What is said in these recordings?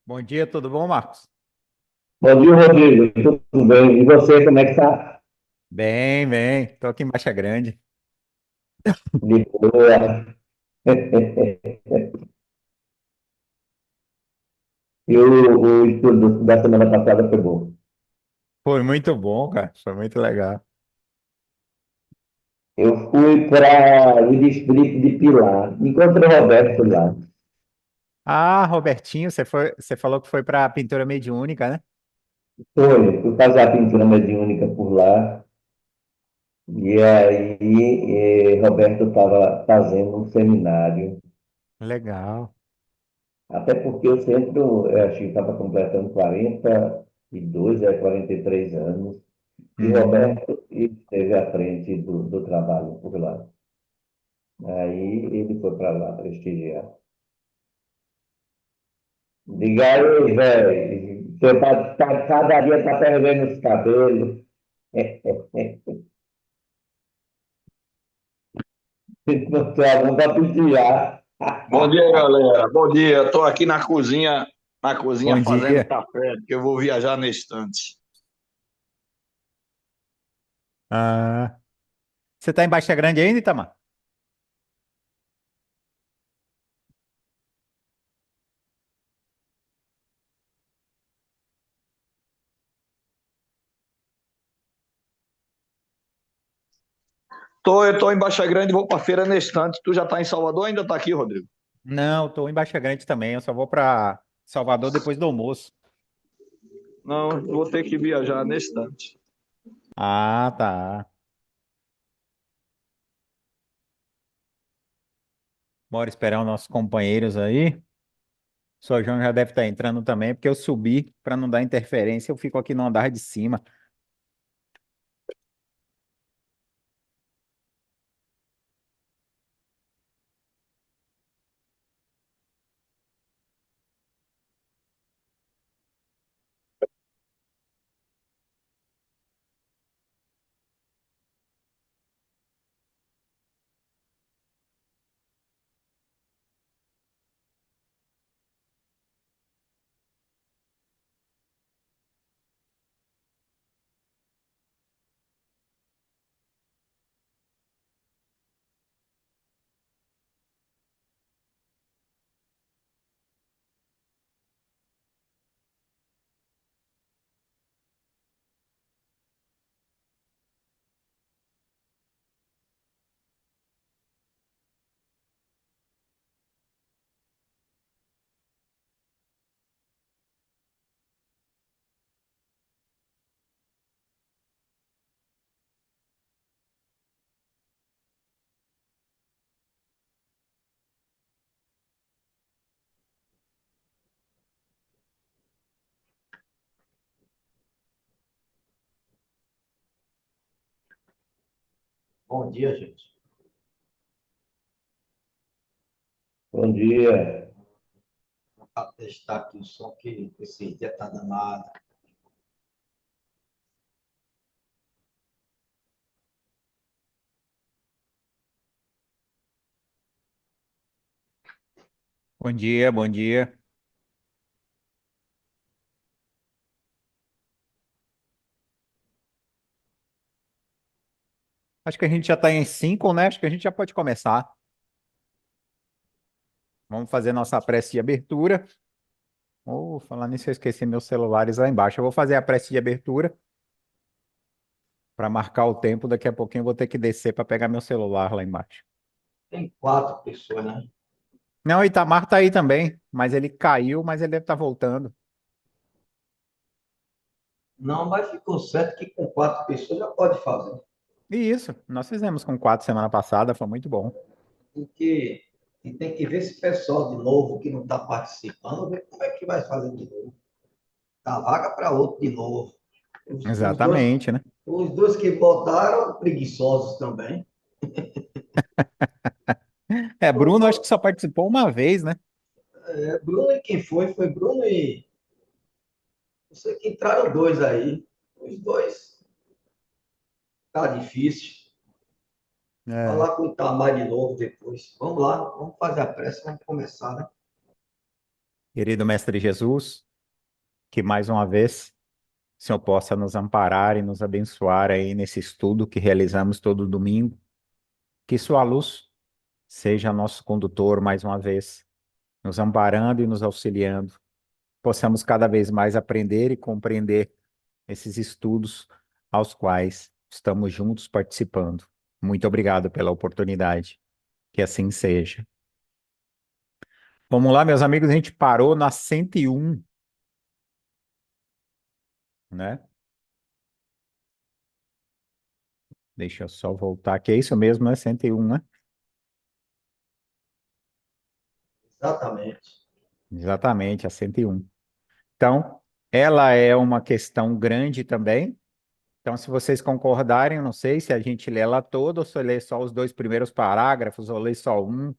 Bom dia, tudo bom, Marcos? Bom dia, Rodrigo. Tudo bem? E você, como é que tá? Bem, bem. Estou aqui em Baixa Grande. De boa. E o estudo da semana passada foi bom. Foi muito bom, cara. Foi muito legal. Eu fui para o distrito de Pilar. Encontrei o Roberto lá. Ah, Robertinho, você falou que foi para a pintura mediúnica, né? Fui fazer a pintura mediúnica por lá. E aí, Roberto estava fazendo um seminário. Legal. Até porque o centro, eu acho que estava completando 42, 43 anos. E Hum, Roberto esteve à frente do trabalho por lá. Aí ele foi para lá prestigiar. Diga aí, velho, você cada dia tá perdendo os cabelos. Não tem algum para prestigiar. Bom dia, galera. Bom dia. Estou aqui na cozinha bom fazendo dia. café, porque eu vou viajar na estante. Ah, você está em Baixa Grande ainda, Itamar? Eu tô em Baixa Grande e vou para feira na estante. Tu já está em Salvador ou ainda está aqui, Rodrigo? Não, estou em Baixa Grande também. Eu só vou para Salvador depois do almoço. Não, vou ter que viajar na estante. Ah, tá. Bora esperar os nossos companheiros aí. O Sr. João já deve estar entrando também, porque eu subi para não dar interferência. Eu fico aqui no andar de cima. Bom dia, gente. Bom dia. Vou testar aqui o som que esse dia tá danado. Bom dia, bom dia. Acho que a gente já está em 5, né? Acho que a gente já pode começar. Vamos fazer nossa prece de abertura. Falar nisso, eu esqueci meus celulares lá embaixo. Eu vou fazer a prece de abertura para marcar o tempo. Daqui a pouquinho eu vou ter que descer para pegar meu celular lá embaixo. Tem 4 pessoas, né? Não, o Itamar tá aí também, mas ele caiu, mas ele deve estar voltando. Não, mas ficou certo que com 4 pessoas já pode fazer. E isso, nós fizemos com 4 semana passada, foi muito bom. Porque e tem que ver esse pessoal de novo que não está participando, ver como é que vai fazer de novo. Dá vaga para outro de novo. Os dois, Exatamente, né? os dois que votaram, preguiçosos também. É, Bruno acho que só participou uma vez, né? Bruno e quem foi? Foi Bruno e. Não sei que entraram dois aí. Os dois. Tá difícil. É. Falar com o Itamar de novo depois. Vamos lá, vamos fazer a pressa, vamos começar, né? Querido Mestre Jesus, que mais uma vez o Senhor possa nos amparar e nos abençoar aí nesse estudo que realizamos todo domingo. Que sua luz seja nosso condutor mais uma vez, nos amparando e nos auxiliando. Possamos cada vez mais aprender e compreender esses estudos aos quais estamos juntos participando. Muito obrigado pela oportunidade. Que assim seja. Vamos lá, meus amigos, a gente parou na 101, né? Deixa eu só voltar aqui. É isso mesmo, né? 101, né? Exatamente. Exatamente, a 101. Então, ela é uma questão grande também. Então, se vocês concordarem, eu não sei se a gente lê ela toda ou se eu ler só os dois primeiros parágrafos ou ler só um.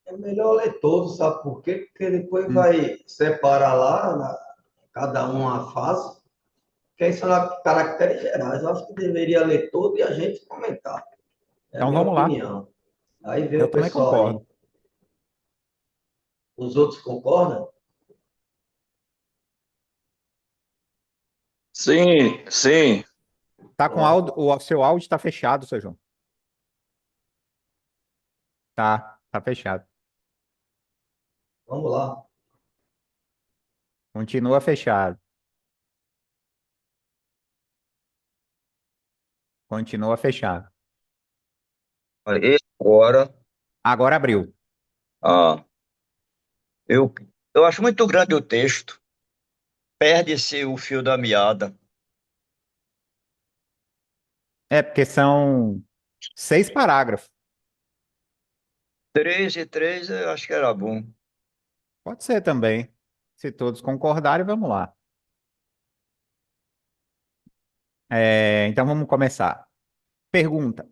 É melhor ler todos, sabe por quê? Porque depois Hum. vai separar lá, cada uma fase, que aí são caracteres gerais. Eu acho que deveria ler todo e a gente comentar. É a Então, minha vamos lá. opinião. Aí vê Eu o também pessoal aí. concordo. Os outros concordam? Sim, sim. Tá com Pronto. áudio, o seu áudio está fechado, seu João. Tá fechado. Vamos lá. Continua fechado. Continua fechado. Olha, esse agora, Agora abriu. ah, eu, eu acho muito grande o texto, perde-se o fio da meada. É, porque são 6 parágrafos. 3 e 3 eu acho que era bom. Pode ser também. Se todos concordarem, vamos lá. Então vamos começar. Pergunta: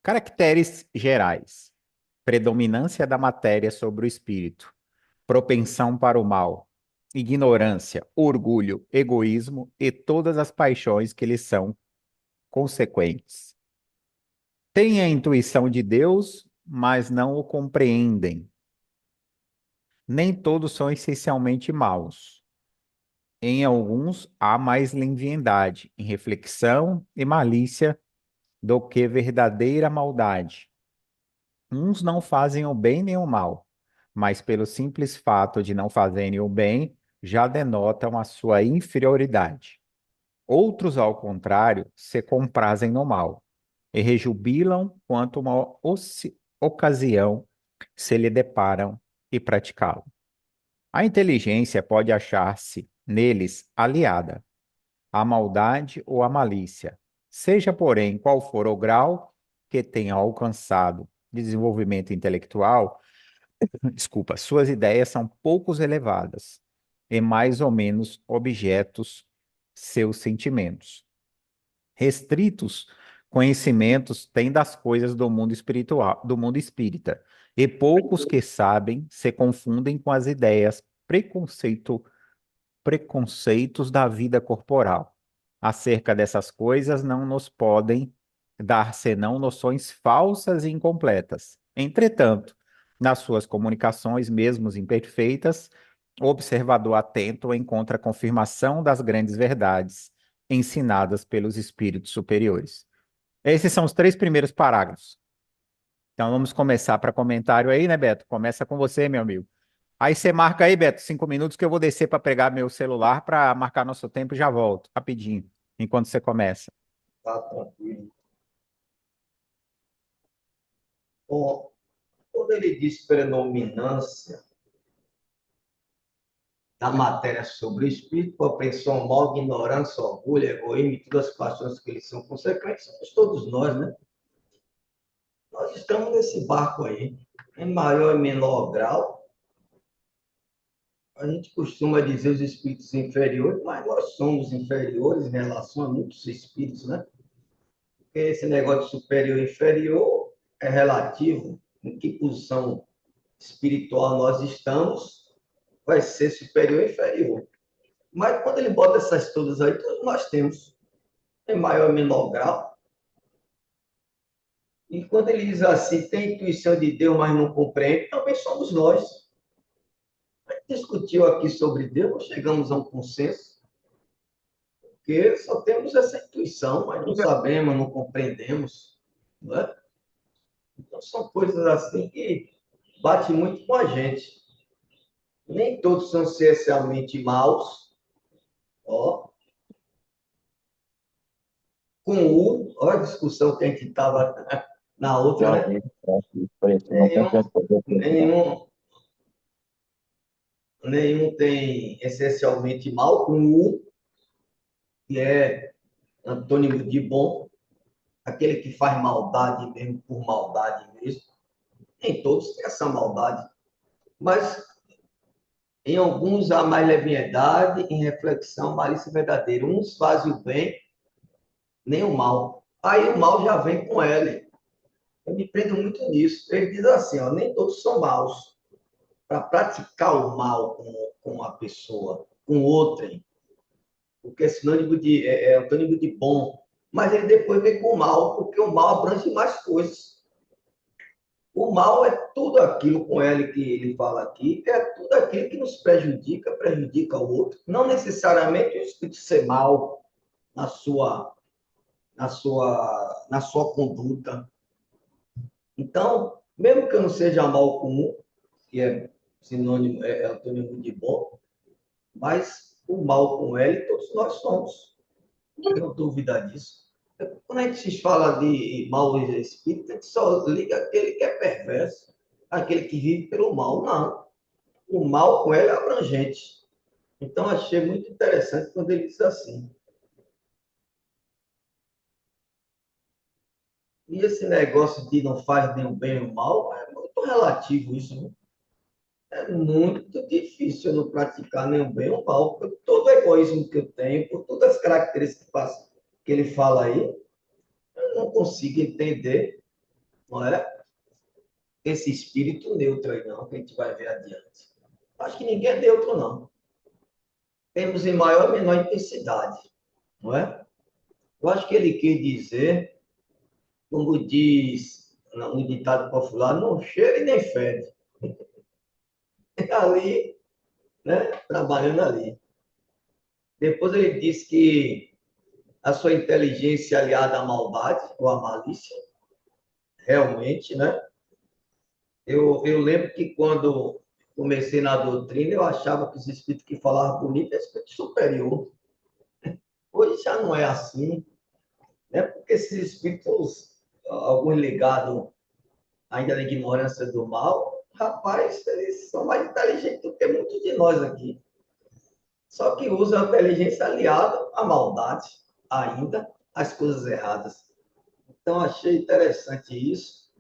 caracteres gerais. Predominância da matéria sobre o espírito. Propensão para o mal. Ignorância, orgulho, egoísmo e todas as paixões que lhes são consequentes. Têm a intuição de Deus, mas não o compreendem. Nem todos são essencialmente maus. Em alguns há mais leviandade, reflexão e malícia do que verdadeira maldade. Uns não fazem o bem nem o mal, mas pelo simples fato de não fazerem o bem, já denotam a sua inferioridade. Outros, ao contrário, se comprazem no mal e rejubilam quanto uma ocasião se lhe deparam e praticá-lo. A inteligência pode achar-se neles aliada à maldade ou à malícia, seja, porém, qual for o grau que tenha alcançado de desenvolvimento intelectual, desculpa, suas ideias são poucos elevadas e mais ou menos objetos seus sentimentos. Restritos conhecimentos têm das coisas do mundo espiritual, do mundo espírita, e poucos que sabem se confundem com as ideias preconceitos da vida corporal. Acerca dessas coisas não nos podem dar senão noções falsas e incompletas. Entretanto, nas suas comunicações, mesmo imperfeitas, o observador atento encontra a confirmação das grandes verdades ensinadas pelos espíritos superiores. Esses são os 3 primeiros parágrafos. Então vamos começar para comentário aí, né, Beto? Começa com você, meu amigo. Aí você marca aí, Beto, 5 minutos que eu vou descer para pegar meu celular para marcar nosso tempo e já volto, rapidinho, enquanto você começa. Tá tranquilo. Bom, quando ele diz predominância da matéria sobre o espírito, propensão ao mal, ignorância, orgulho, egoísmo e todas as paixões que eles são consequentes, somos todos nós, né? Nós estamos nesse barco aí, em maior e menor grau. A gente costuma dizer os espíritos inferiores, mas nós somos inferiores em relação a muitos espíritos, né? Porque esse negócio de superior e inferior é relativo. Em que posição espiritual nós estamos, vai ser superior e inferior. Mas quando ele bota essas todas aí, todos nós temos, em maior e menor grau. E quando ele diz assim, tem intuição de Deus, mas não compreende, também somos nós. discutiu aqui sobre Deus, nós chegamos a um consenso, porque só temos essa intuição, mas não sabemos, não compreendemos, não é? Então, são coisas assim que batem muito com a gente. Nem todos são essencialmente maus, ó, com U, olha a discussão que a gente estava na outra, Já né? vi, por isso, não tem Nenhum, transporte. nenhum, nenhum tem essencialmente mal, com U, que é antônimo de bom, aquele que faz maldade mesmo por maldade mesmo. Nem todos têm essa maldade, mas em alguns há mais leviandade, em reflexão, malícia verdadeira. Uns fazem o bem, nem o mal. Aí o mal já vem com ele. Eu me prendo muito nisso. Ele diz assim, ó, nem todos são maus. Para praticar o mal com a pessoa, com outrem, porque é sinônimo é antônimo de bom. Mas ele depois vem com o mal, porque o mal abrange mais coisas. O mal é tudo aquilo com ele que ele fala aqui, é tudo aquilo que nos prejudica, prejudica o outro. Não necessariamente o espírito ser mal na sua conduta. Então, mesmo que eu não seja mal comum, que é sinônimo, é antônimo de bom, mas o mal com ele todos nós somos. Não tenho dúvida disso. Quando a gente fala de mal espírito, a gente só liga aquele que é perverso, aquele que vive pelo mal. Não. O mal com ele é abrangente. Então, achei muito interessante quando ele disse assim. E esse negócio de não faz nem o bem nem o mal, é muito relativo isso, né? É muito difícil eu não praticar nem o bem nem o mal, por todo o egoísmo que eu tenho, por todas as características que ele fala aí, eu não consigo entender, não é? Esse espírito neutro aí, não, que a gente vai ver adiante. Acho que ninguém é neutro, não. Temos em maior ou menor intensidade, não é? Eu acho que ele quer dizer, como diz no ditado popular, não cheira e nem fede. Ali, né? Trabalhando ali. Depois ele diz que a sua inteligência é aliada à maldade ou à malícia, realmente, né? Eu lembro que quando comecei na doutrina, eu achava que os espíritos que falavam bonito é espírito superior. Hoje já não é assim, né? Porque esses espíritos, alguns ligados ainda na ignorância do mal, rapaz, eles são mais inteligentes do que muitos de nós aqui. Só que usam a inteligência aliada à maldade, ainda, às coisas erradas. Então, achei interessante isso.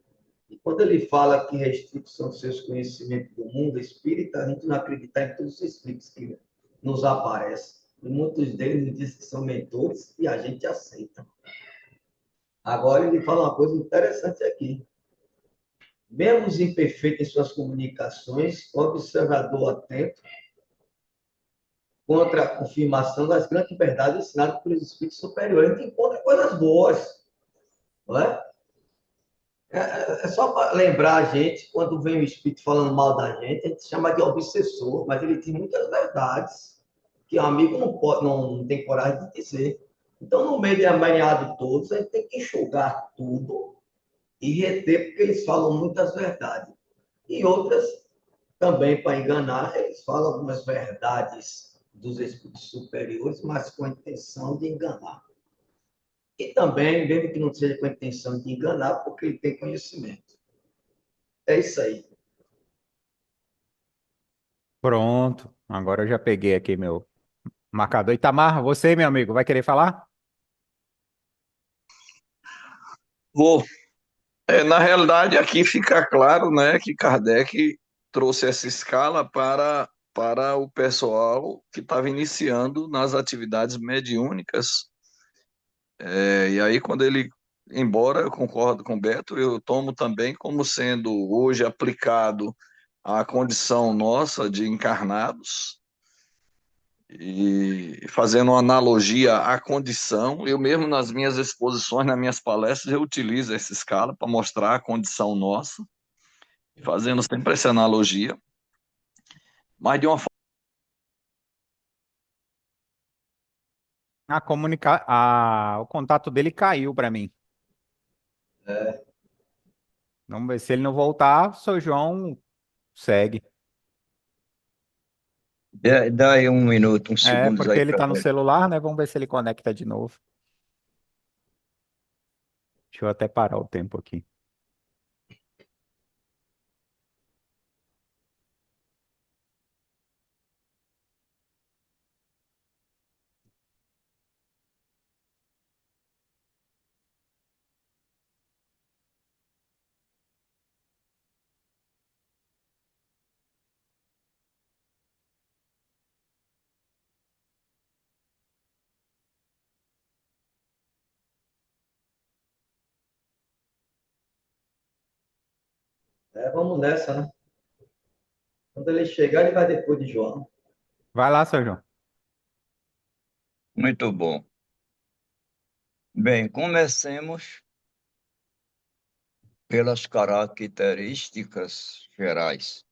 E quando ele fala que restritos são seus conhecimentos do mundo espírita, a gente não acredita em todos os espíritos que nos aparecem. E muitos deles nos dizem que são mentores e a gente aceita. Agora, ele fala uma coisa interessante aqui. Mesmo os imperfeitos em suas comunicações, o observador atento contra a confirmação das grandes verdades ensinadas pelos espíritos superiores. A gente encontra coisas boas, não é? É só para lembrar a gente, quando vem o espírito falando mal da gente, a gente chama de obsessor, mas ele tem muitas verdades que o amigo não, pode, não tem coragem de dizer. Então, no meio de amareado todos, a gente tem que enxugar tudo e reter, porque eles falam muitas verdades. E outras, também para enganar, eles falam algumas verdades dos espíritos superiores, mas com a intenção de enganar. E também, mesmo que não seja com a intenção de enganar, porque ele tem conhecimento. É isso aí. Pronto. Agora eu já peguei aqui meu marcador. Itamar, você, meu amigo, vai querer falar? Vou. Na realidade, aqui fica claro, né, que Kardec trouxe essa escala para o pessoal que estava iniciando nas atividades mediúnicas. E aí, quando ele, embora eu concordo com o Beto, eu tomo também como sendo hoje aplicado à condição nossa de encarnados, e fazendo uma analogia à condição, eu mesmo nas minhas exposições, nas minhas palestras, eu utilizo essa escala para mostrar a condição nossa, fazendo sempre essa analogia. mas de uma forma. O contato dele caiu para mim. Vamos ver se ele não voltar, o seu João segue. Dá aí um minuto, uns É, segundos porque aí ele para tá no ver. celular, né? Vamos ver se ele conecta de novo. Deixa eu até parar o tempo aqui. Vamos nessa, né? Quando ele chegar, ele vai depois de João. Vai lá, seu João. Muito bom. Bem, comecemos pelas características gerais.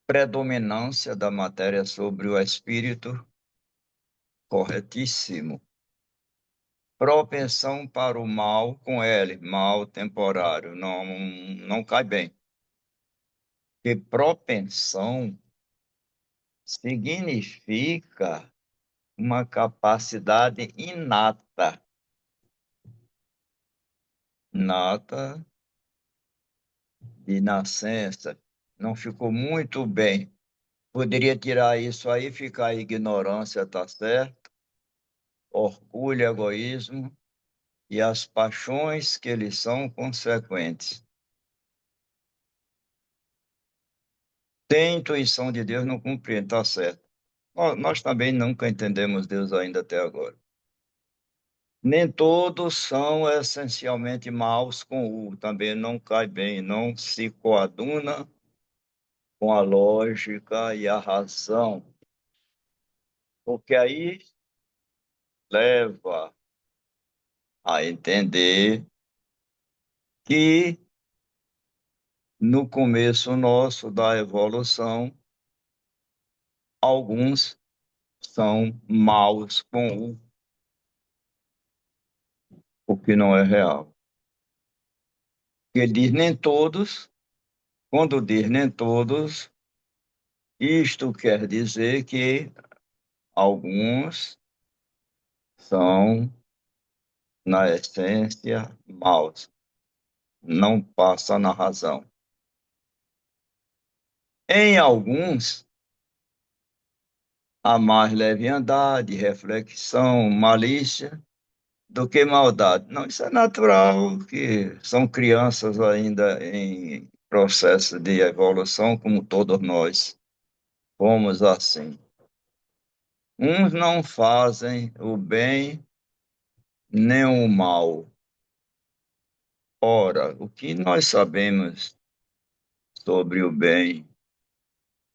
Predominância da matéria sobre o espírito, corretíssimo. Propensão para o mal com L, mal temporário, não cai bem. Porque propensão significa uma capacidade inata. Nata de nascença. Não ficou muito bem. Poderia tirar isso aí, ficar a ignorância, tá certo? Orgulho, egoísmo e as paixões que lhes são consequentes. Tem intuição de Deus, não compreende, tá certo. Nós também nunca entendemos Deus ainda até agora. Nem todos são essencialmente maus com o, também não cai bem, não se coaduna com a lógica e a razão, porque aí leva a entender que no começo nosso da evolução, alguns são maus com o que não é real. Ele diz nem todos, quando diz nem todos, isto quer dizer que alguns são, na essência, maus, não passa na razão. Em alguns, há mais leviandade, reflexão, malícia, do que maldade. Não, isso é natural, que são crianças ainda em processo de evolução, como todos nós fomos assim. Uns não fazem o bem nem o mal. Ora, o que nós sabemos sobre o bem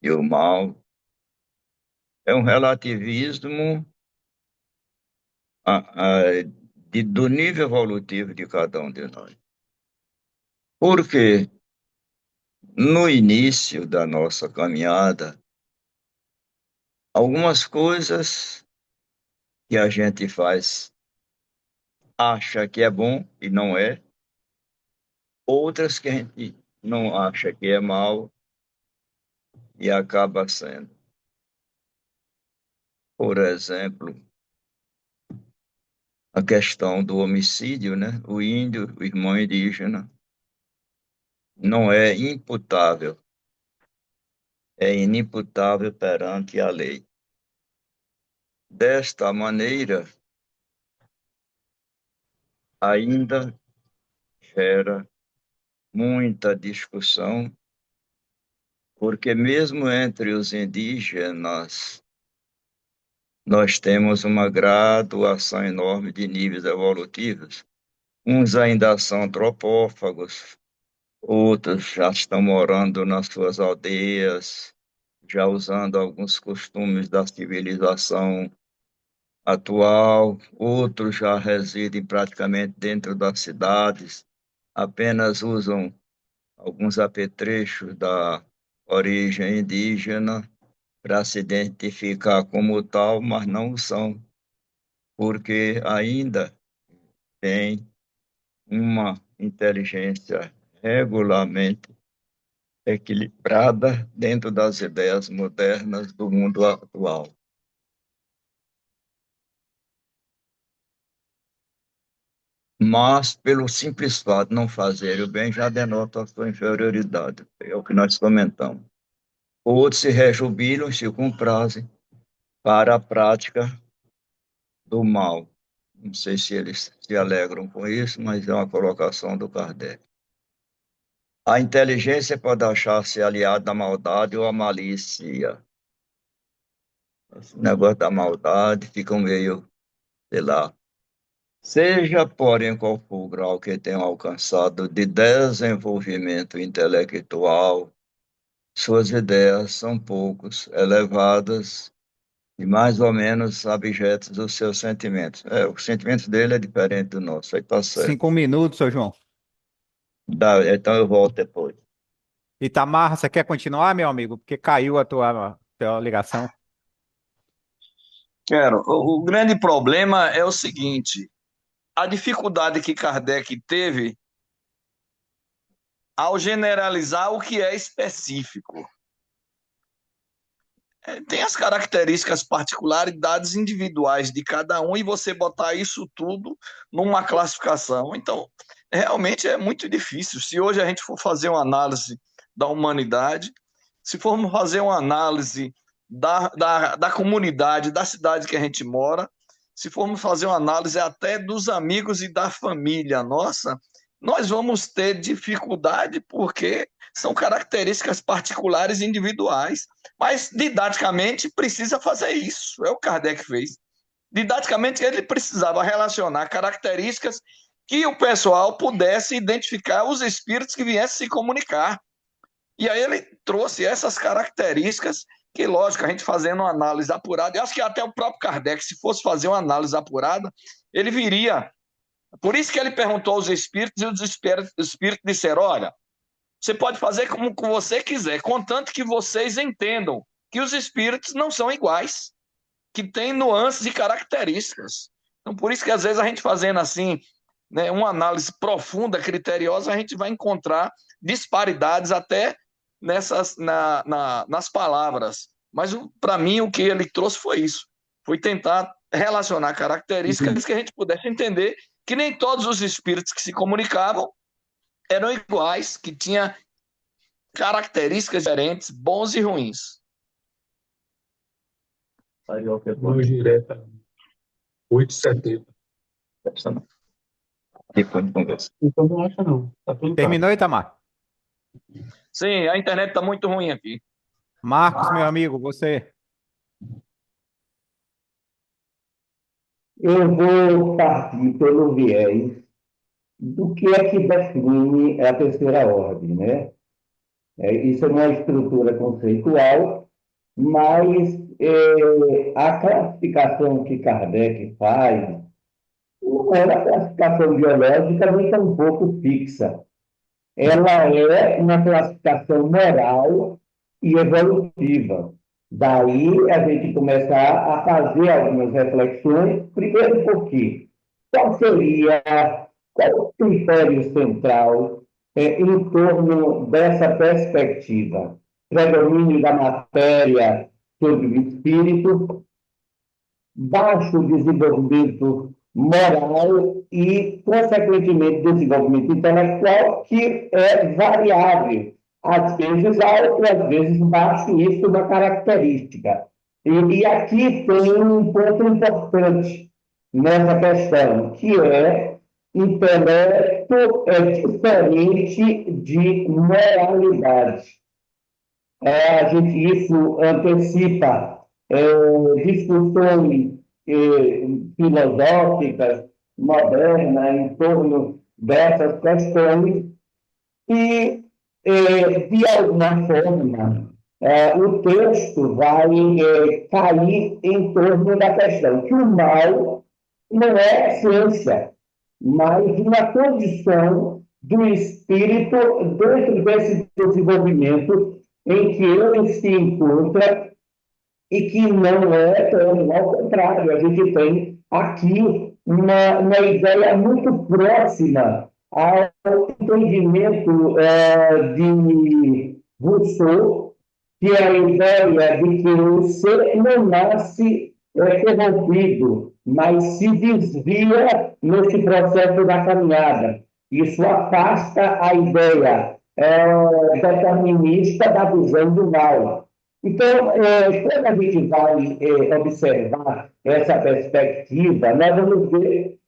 e o mal é um relativismo do nível evolutivo de cada um de nós. Porque no início da nossa caminhada, algumas coisas que a gente faz acha que é bom e não é, outras que a gente não acha que é mal e acaba sendo. Por exemplo, a questão do homicídio, né? O índio, o irmão indígena, não é imputável, é inimputável perante a lei. Desta maneira, ainda gera muita discussão, porque mesmo entre os indígenas, nós temos uma graduação enorme de níveis evolutivos. Uns ainda são antropófagos, outros já estão morando nas suas aldeias, já usando alguns costumes da civilização atual, outros já residem praticamente dentro das cidades, apenas usam alguns apetrechos da origem indígena para se identificar como tal, mas não são, porque ainda tem uma inteligência regularmente equilibrada dentro das ideias modernas do mundo atual. Mas, pelo simples fato de não fazer o bem, já denota a sua inferioridade. É o que nós comentamos. Outros se rejubilam e se comprazem para a prática do mal. Não sei se eles se alegram com isso, mas é uma colocação do Kardec. A inteligência pode achar-se aliada à maldade ou à malícia. Esse negócio da maldade fica meio, sei lá. Seja, porém, qual for o grau que tenham alcançado de desenvolvimento intelectual, suas ideias são poucos elevadas e mais ou menos abjetos dos seus sentimentos. Os sentimentos dele é diferente do nosso, aí tá certo. 5 minutos, seu João. Então eu volto depois. Itamar, você quer continuar, meu amigo? Porque caiu a tua ligação. Quero. O grande problema é o seguinte: a dificuldade que Kardec teve ao generalizar o que é específico. Tem as características, particularidades individuais de cada um e você botar isso tudo numa classificação. Então, realmente é muito difícil. Se hoje a gente for fazer uma análise da humanidade, se formos fazer uma análise da comunidade, da cidade que a gente mora, se formos fazer uma análise até dos amigos e da família nossa, nós vamos ter dificuldade porque são características particulares e individuais. Mas, didaticamente, precisa fazer isso. É o que Kardec fez. Didaticamente, ele precisava relacionar características que o pessoal pudesse identificar os espíritos que viessem se comunicar. E aí ele trouxe essas características que, lógico, a gente fazendo uma análise apurada, eu acho que até o próprio Kardec, se fosse fazer uma análise apurada, ele viria. Por isso que ele perguntou aos espíritos e os espíritos disseram, olha, você pode fazer como você quiser, contanto que vocês entendam que os espíritos não são iguais, que têm nuances e características. Então, por isso que às vezes a gente fazendo assim, né, uma análise profunda, criteriosa, a gente vai encontrar disparidades até nas palavras. Mas, para mim, o que ele trouxe foi isso. Foi tentar relacionar características que a gente pudesse entender que nem todos os espíritos que se comunicavam eram iguais, que tinha características diferentes, bons e ruins. Hoje direta 8 de setembro. Então não acha não. Tá tudo Terminou, Itamar? Sim, a internet está muito ruim aqui. Marcos, meu amigo, você. Eu vou partir pelo viés do que é que define a terceira ordem, né? Isso é uma estrutura conceitual, mas a classificação que Kardec faz não é uma classificação biológica nem tampouco fixa. Ela é uma classificação moral e evolutiva. Daí a gente começar a fazer algumas reflexões, primeiro porque qual seria, qual o critério central em torno dessa perspectiva? Predomínio da matéria sobre o espírito, baixo desenvolvimento moral e, consequentemente, desenvolvimento intelectual, que é variável, às vezes alto, às vezes baixo, isso é uma característica. E aqui tem um ponto importante nessa questão, que é intelecto é diferente de moralidade. Isso antecipa discussões filosóficas modernas em torno dessas questões e, de alguma forma, o texto vai cair em torno da questão que o mal não é ciência, mas uma condição do espírito dentro desse desenvolvimento em que ele se encontra e que não é tão, ao contrário, a gente tem aqui uma ideia muito próxima ao entendimento de Rousseau, que é a ideia de que o ser não nasce corrompido, mas se desvia nesse processo da caminhada. Isso afasta a ideia determinista da visão do mal. Então, quando a gente vai observar essa perspectiva, nós vamos ver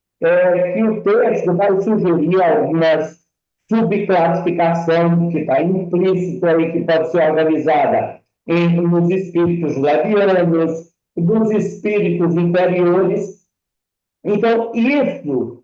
que o texto vai sugerir algumas subclassificações que está implícito aí, que pode ser organizada nos espíritos levianos, dos espíritos inferiores. Então, isso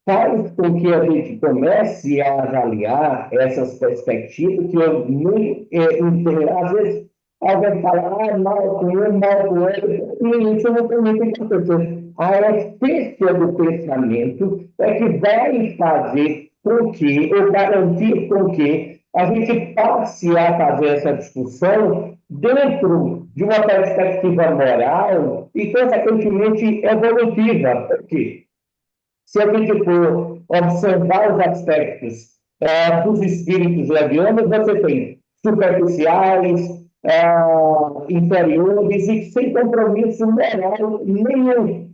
faz com que a gente comece a avaliar essas perspectivas que eu nem entendo. Às vezes, alguém fala, mal com ele, mal com ele, e isso não tem muita importância. A essência do pensamento é que vai fazer com que, ou garantir com que, a gente passe a fazer essa discussão dentro de uma perspectiva moral e, consequentemente, evolutiva. Por quê? Se a gente for observar os aspectos dos espíritos levianos, você tem superficiais, inferiores e sem compromisso moral nenhum.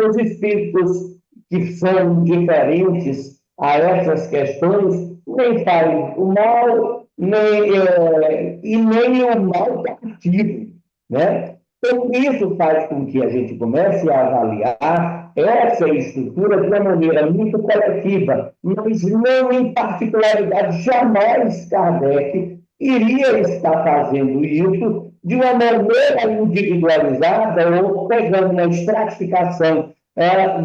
Os espíritos que são diferentes a essas questões nem fazem o mal, e nem o mal ativo, né? Então, isso faz com que a gente comece a avaliar essa estrutura de uma maneira muito coletiva, mas não em particularidade. Jamais Kardec iria estar fazendo isso de uma maneira individualizada ou pegando uma estratificação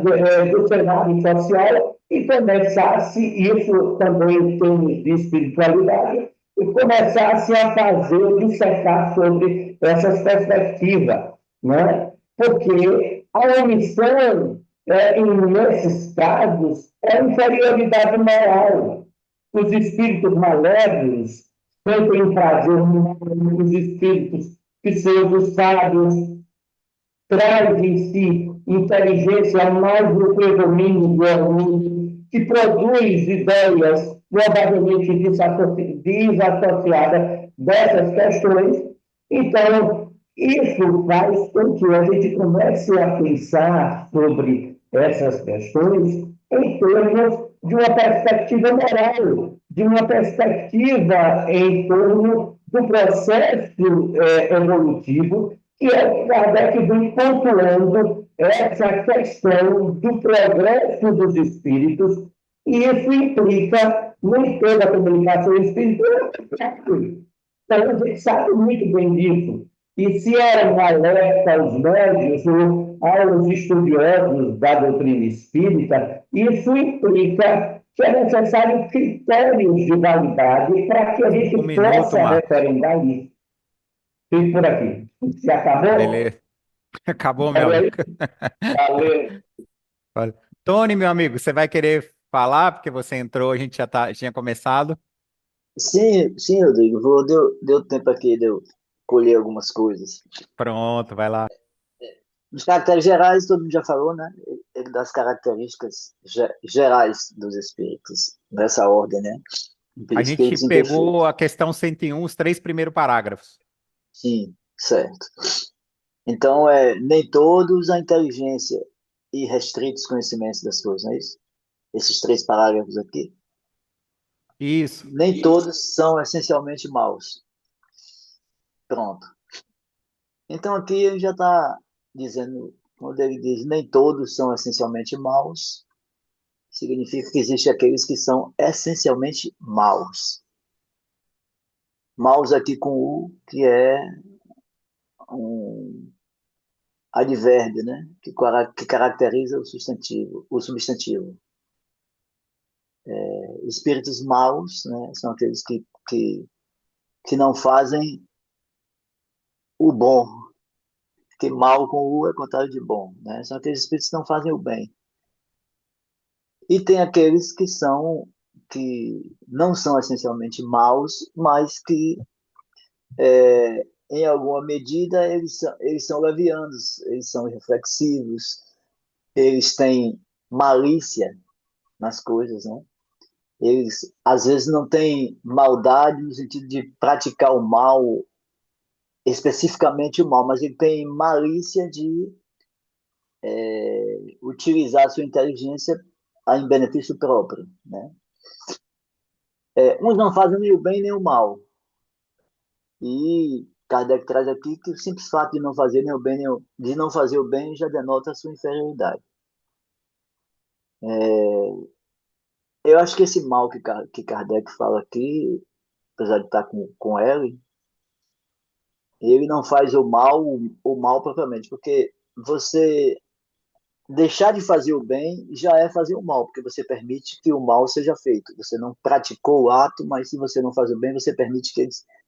do cenário social e começasse, isso também em termos de espiritualidade, e começasse a fazer, dissecar sobre essas perspectivas, né? Porque a omissão, nesses casos, é inferioridade moral. Os espíritos malévolos sentem prazer nos espíritos pseudo-sábios, traz em si inteligência mais do predomínio do orgulho, que produz ideias provavelmente desassociadas dessas questões. Então, isso faz com que a gente comece a pensar sobre essas questões em termos de uma perspectiva moral, de uma perspectiva em torno do processo evolutivo, que é o Kardec vem pontuando essa questão do progresso dos espíritos, e isso implica nem toda a comunicação espiritual. Então, a gente sabe muito bem disso. E se é um alerta aos médios ou aos estudiosos da doutrina espírita, isso implica que é necessário critérios de validade para que a gente possa Marcos. referendar isso. Fico por aqui. Se acabou? Beleza. Acabou, meu Valeu. amigo. Valeu. Tony, meu amigo, você vai querer falar, porque você entrou, a gente já tinha começado. Sim, sim, Rodrigo. Deu tempo aqui de eu colher algumas coisas. Pronto, vai lá. Dos caracteres gerais, todo mundo já falou, né? Das características gerais dos espíritos, nessa ordem, né? A Espíritos gente pegou imperfeitos. a questão 101, os 3 primeiros parágrafos. Sim, certo. Então, nem todos a inteligência e restritos conhecimentos das coisas, não é isso? Esses 3 parágrafos aqui. Isso. Nem todos são essencialmente maus. Pronto. Então, aqui ele já está dizendo, quando ele diz nem todos são essencialmente maus, significa que existem aqueles que são essencialmente maus. Maus aqui com U, que é um advérbio, né? Que caracteriza o substantivo. Espíritos maus, né? São aqueles que não fazem o bom, porque mal com U é contrário de bom, né? São aqueles espíritos que não fazem o bem. E tem aqueles que são que não são essencialmente maus, mas que, em alguma medida, eles são levianos, eles são reflexivos, eles têm malícia nas coisas, né? Eles, às vezes, não têm maldade no sentido de praticar o mal, especificamente o mal, mas ele tem malícia de utilizar a sua inteligência em benefício próprio, né? Uns não fazem nem o bem nem o mal. E Kardec traz aqui que o simples fato de não fazer nem o bem, de não fazer o bem já denota a sua inferioridade. Eu acho que esse mal que Kardec fala aqui, apesar de estar com ele não faz o mal propriamente, porque você deixar de fazer o bem já é fazer o mal, porque você permite que o mal seja feito. Você não praticou o ato, mas se você não faz o bem, você permite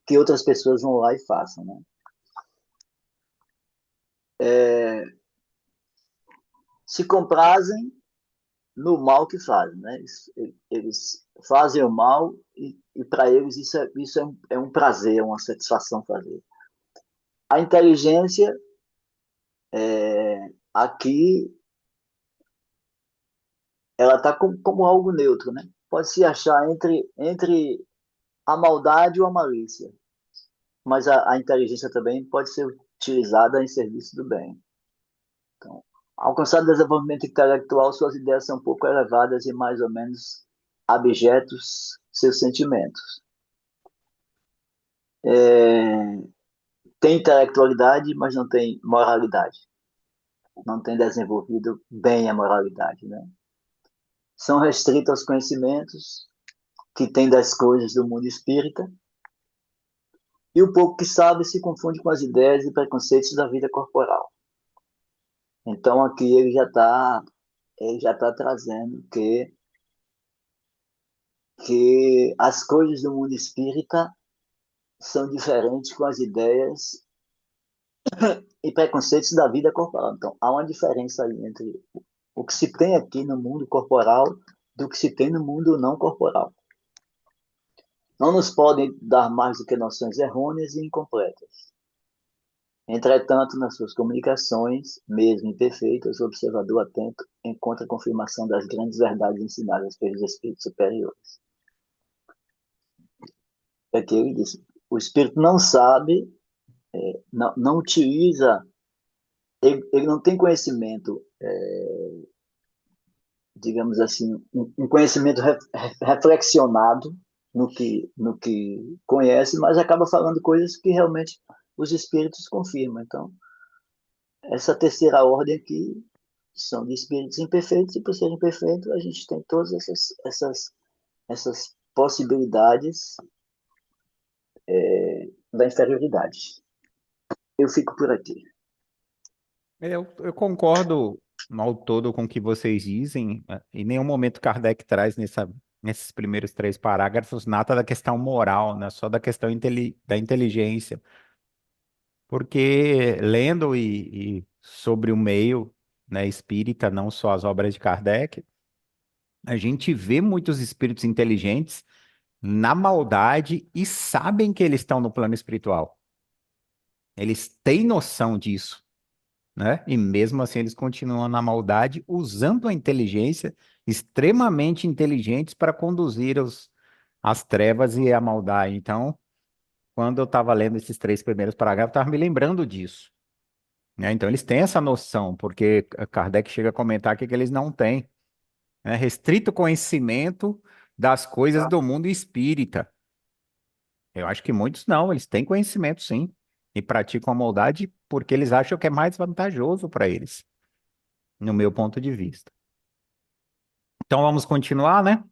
que outras pessoas vão lá e façam, né? Se comprazem no mal que fazem, né? Eles fazem o mal e para eles isso é um prazer, é uma satisfação fazer. A inteligência aqui ela está como algo neutro, né? Pode se achar entre a maldade ou a malícia, mas a inteligência também pode ser utilizada em serviço do bem. Então, alcançado o desenvolvimento intelectual, suas ideias são um pouco elevadas e mais ou menos abjetos seus sentimentos. Tem intelectualidade, mas não tem moralidade. Não tem desenvolvido bem a moralidade, né? São restritos aos conhecimentos que têm das coisas do mundo espírita, e o pouco que sabe se confunde com as ideias e preconceitos da vida corporal. Então aqui ele já tá trazendo que as coisas do mundo espírita são diferentes com as ideias e preconceitos da vida corporal. Então há uma diferença aí entre o que se tem aqui no mundo corporal do que se tem no mundo não corporal. Não nos podem dar mais do que noções errôneas e incompletas. Entretanto, nas suas comunicações, mesmo imperfeitas, o observador atento encontra a confirmação das grandes verdades ensinadas pelos espíritos superiores. É que ele disse, o espírito não sabe, não utiliza, ele não tem conhecimento, digamos assim, um conhecimento reflexionado no que conhece, mas acaba falando coisas que realmente os espíritos confirmam. Então, essa terceira ordem aqui são de espíritos imperfeitos, e por serem imperfeitos, a gente tem todas essas possibilidades da inferioridade. Eu fico por aqui. Eu concordo ao todo com o que vocês dizem. Em nenhum momento Kardec traz nesses primeiros 3 parágrafos nada da questão moral, né? Só da questão da inteligência. Porque lendo e sobre o meio, né, espírita, não só as obras de Kardec, a gente vê muitos espíritos inteligentes na maldade e sabem que eles estão no plano espiritual. Eles têm noção disso, né? E mesmo assim eles continuam na maldade, usando a inteligência, extremamente inteligentes para conduzir as trevas e a maldade. Então, quando eu estava lendo esses 3 primeiros parágrafos, eu estava me lembrando disso, né? Então eles têm essa noção, porque Kardec chega a comentar que eles não têm, né? Restrito conhecimento das coisas do mundo espírita. Eu acho que muitos não, eles têm conhecimento sim, e praticam a maldade porque eles acham que é mais vantajoso para eles, no meu ponto de vista. Então vamos continuar, né?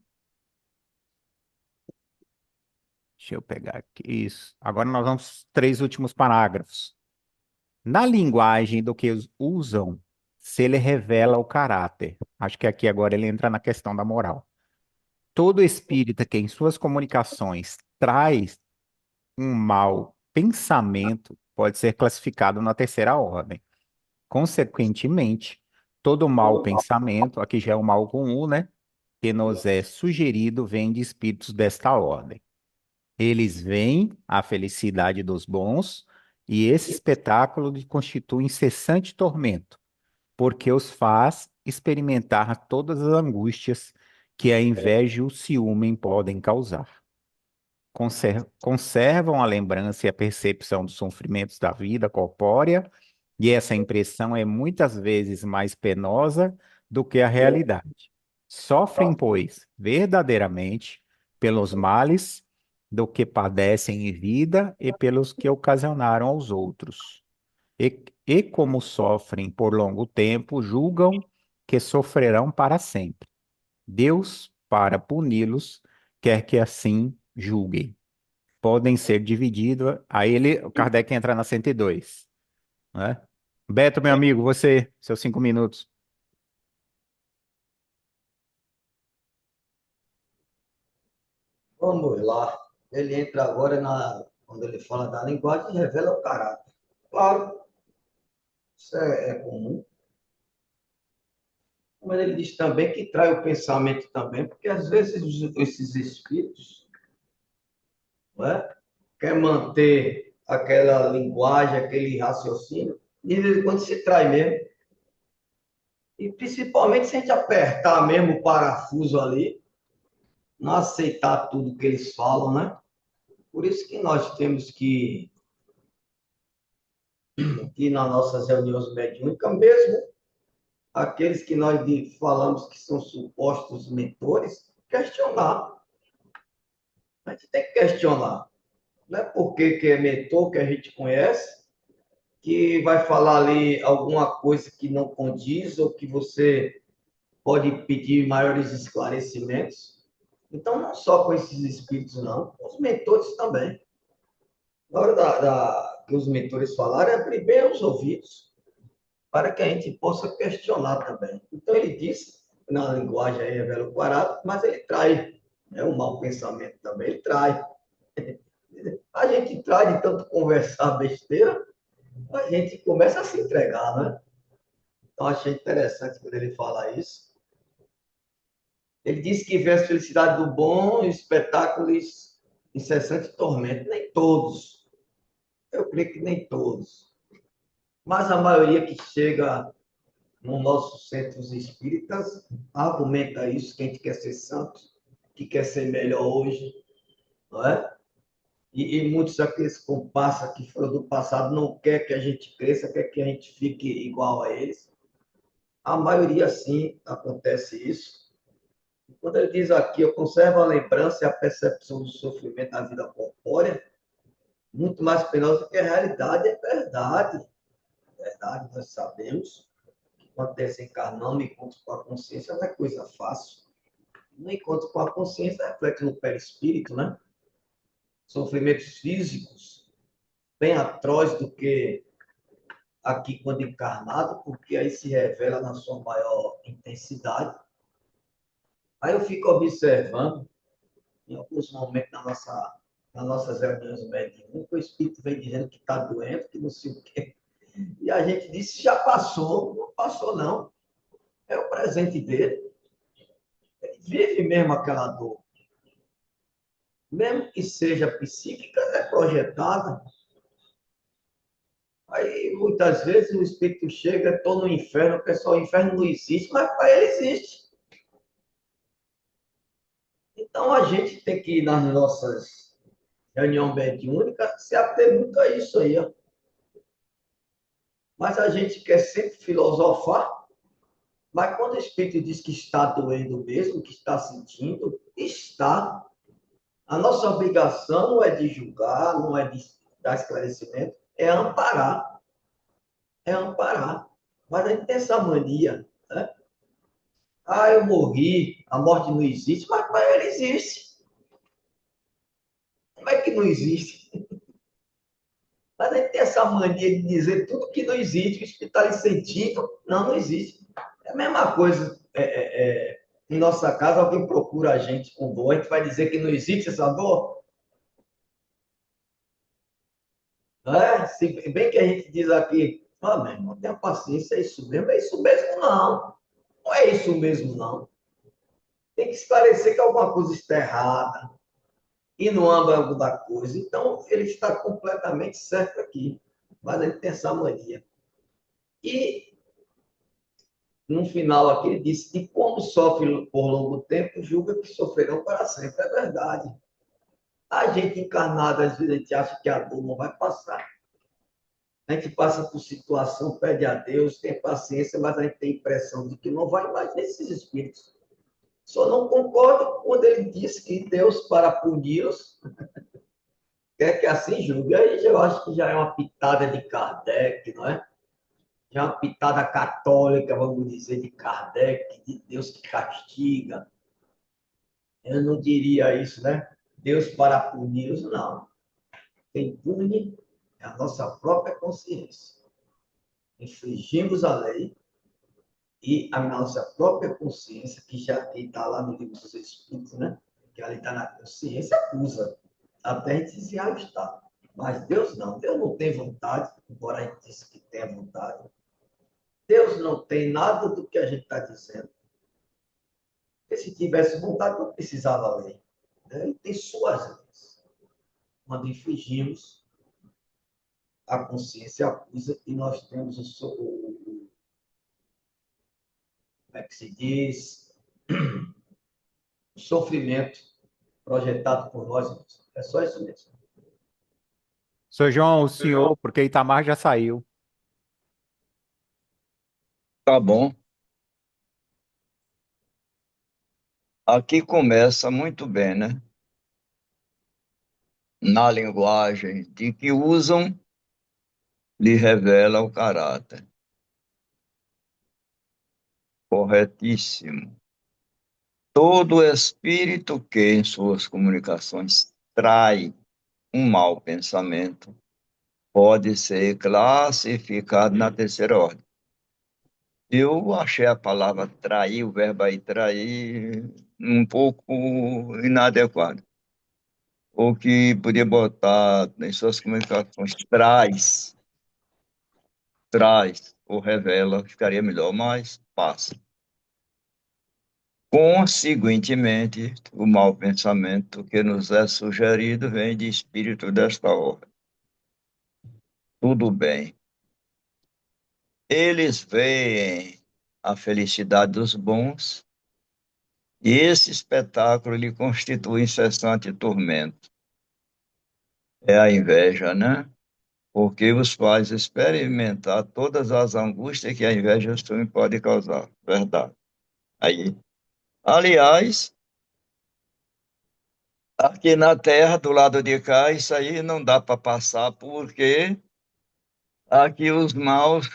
Deixa eu pegar aqui isso. Agora nós vamos aos 3 últimos parágrafos. Na linguagem do que usam, se ele revela o caráter. Acho que aqui agora ele entra na questão da moral. Todo espírita que em suas comunicações traz um mau pensamento pode ser classificado na terceira ordem. Consequentemente, todo mau pensamento, aqui já é o mal com U, né? que nos é sugerido vem de espíritos desta ordem. Eles veem a felicidade dos bons e esse espetáculo lhe constitui incessante tormento, porque os faz experimentar todas as angústias que a inveja e o ciúme podem causar. Conservam a lembrança e a percepção dos sofrimentos da vida corpórea, e essa impressão é muitas vezes mais penosa do que a realidade. Sofrem, pois, verdadeiramente pelos males do que padecem em vida e pelos que ocasionaram aos outros. E como sofrem por longo tempo, julgam que sofrerão para sempre. Deus, para puni-los, quer que assim julguem. Podem ser divididos. Aí o Kardec entra na 102, né? Beto, meu amigo, você, seus 5 minutos. Vamos lá. Ele entra agora quando ele fala da linguagem, revela o caráter. Claro, isso é comum. Mas ele diz também que trai o pensamento também, porque às vezes esses espíritos, não é? Quer manter aquela linguagem, aquele raciocínio, e de vez em quando se trai mesmo. E principalmente se a gente apertar mesmo o parafuso ali, não aceitar tudo que eles falam, né? Por isso que nós temos que nas nossas reuniões mediúnicas, mesmo aqueles que nós falamos que são supostos mentores, questionar. A gente tem que questionar. Não é porque que é mentor, que a gente conhece, que vai falar ali alguma coisa que não condiz ou que você pode pedir maiores esclarecimentos. Então, não só com esses espíritos, não, com os mentores também. Na hora que os mentores falarem, abrir bem os ouvidos para que a gente possa questionar também. Então, ele diz, na linguagem aí, revela o barato, mas ele trai, né, o mau pensamento também, ele trai. A gente trai de tanto conversar besteira, a gente começa a se entregar, né? Então, achei interessante quando ele fala isso. Ele disse que vê a felicidade do bom e espetáculos incessante tormento. Nem todos. Eu creio que nem todos. Mas a maioria que chega nos nossos centros espíritas argumenta isso, que a gente quer ser santo, que quer ser melhor hoje, não é? E muitos daqueles comparsas que foram do passado não quer que a gente cresça, quer que a gente fique igual a eles. A maioria, sim, acontece isso. Quando ele diz aqui, eu conservo a lembrança e a percepção do sofrimento da vida corpórea, muito mais penosa do que a realidade, é verdade. É verdade, nós sabemos que quando desencarnamos, encontro com a consciência não é coisa fácil. No encontro com a consciência, reflete no perispírito, né? Sofrimentos físicos, bem atroz do que aqui quando encarnado, porque aí se revela na sua maior intensidade. Aí eu fico observando, em alguns momentos nas nossas reuniões mediúnicas, o espírito vem dizendo que está doente, que não sei o quê. E a gente disse, já passou. Não passou, não. É o presente dele. Ele vive mesmo aquela dor. Mesmo que seja psíquica, é projetada. Aí, muitas vezes, o espírito chega, estou no inferno, o pessoal, o inferno não existe, mas para ele existe. Então, a gente tem que ir nas nossas reuniões mediúnicas se ater muito a isso aí, ó. Mas a gente quer sempre filosofar, mas quando o espírito diz que está doendo mesmo, que está sentindo, está. A nossa obrigação não é de julgar, não é de dar esclarecimento, é amparar. É amparar. Mas a gente tem essa mania, né? Ah, eu morri, a morte não existe, mas para ele existe. Como é que não existe? Mas a gente tem essa mania de dizer tudo que não existe, que o espírito está ali sentindo, não existe. É a mesma coisa. Em nossa casa, alguém procura a gente com dor, a gente vai dizer que não existe essa dor? Não é? Se bem que a gente diz aqui, ah, meu irmão, tenha paciência, é isso mesmo? É isso mesmo, não. Não é isso mesmo, não. tem que esclarecer que alguma coisa está errada e no âmago da coisa. Então, ele está completamente certo aqui, mas ele tem essa mania. E, no final aqui, ele disse que como sofre por longo tempo, julga que sofrerão para sempre. É verdade. A gente encarnada, às vezes, a gente acha que a dor não vai passar. A gente passa por situação, pede a Deus, tem paciência, mas a gente tem a impressão de que não vai mais nesses espíritos. Só não concordo quando ele diz que Deus, para puni-los, quer que assim julgue. Aí eu acho que já é uma pitada de Kardec, não é? Já é uma pitada católica, vamos dizer, de Kardec, de Deus que castiga. Eu não diria isso, né? Deus para puni-los, não. Quem pune é a nossa própria consciência. Infringimos a lei e a nossa própria consciência, que já está lá no livro dos Espíritos, né? Que ali está na consciência, acusa, até a gente se ajustar. Mas Deus não, Deus não tem vontade, embora a gente disse que tem vontade. Deus não tem nada do que a gente está dizendo. Porque se tivesse vontade, não precisava lei. Né? Ele tem suas leis. Quando infringimos, a consciência acusa e nós temos como é que se diz? O sofrimento projetado por nós mesmos. É só isso mesmo. Seu João, o senhor, porque Itamar já saiu. Tá bom. Aqui começa muito bem, né? Na linguagem de que usam, lhe revela o caráter. Corretíssimo. Todo espírito que em suas comunicações trai um mau pensamento pode ser classificado na terceira ordem. Eu achei a palavra trair, o verbo aí trair, um pouco inadequado. Ou que podia botar em suas comunicações traz ou revela, ficaria melhor, mas passa. Consequentemente, o mau pensamento que nos é sugerido vem de espírito desta ordem. Tudo bem. Eles veem a felicidade dos bons e esse espetáculo lhe constitui incessante tormento. É a inveja, né? Porque os faz experimentar todas as angústias que a inveja também pode causar. Verdade. Aí, aliás, aqui na Terra, do lado de cá, isso aí não dá para passar, porque aqui os maus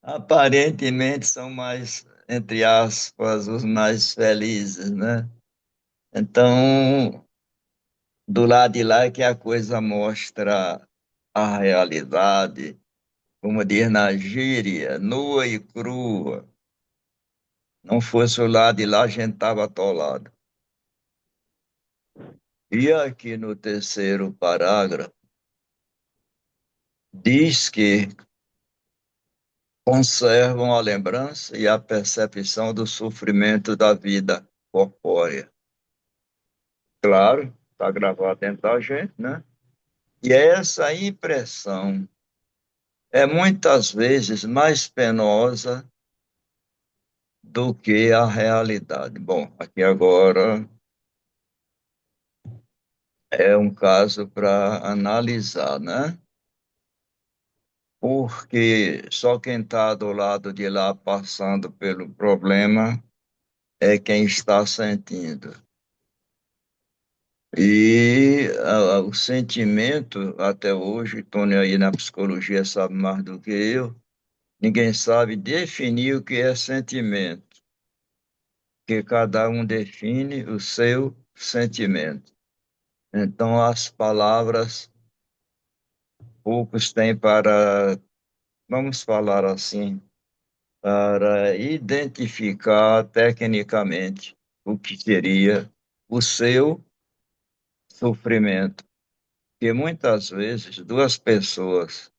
aparentemente são mais, entre aspas, os mais felizes, né? Então, do lado de lá é que a coisa mostra a realidade, como diz na gíria, nua e crua. Não fosse o lado de lá, a gente estava atolado. E aqui no terceiro parágrafo, diz que conservam a lembrança e a percepção do sofrimento da vida corpórea. Claro, está gravado dentro da gente, né? E essa impressão é muitas vezes mais penosa do que a realidade. Bom, aqui agora é um caso para analisar, né? Porque só quem está do lado de lá passando pelo problema é quem está sentindo. E o sentimento, até hoje, Tony aí na psicologia sabe mais do que eu, ninguém sabe definir o que é sentimento, porque cada um define o seu sentimento. Então, as palavras, poucos têm para, vamos falar assim, para identificar tecnicamente o que seria o seu sofrimento. Porque muitas vezes duas pessoas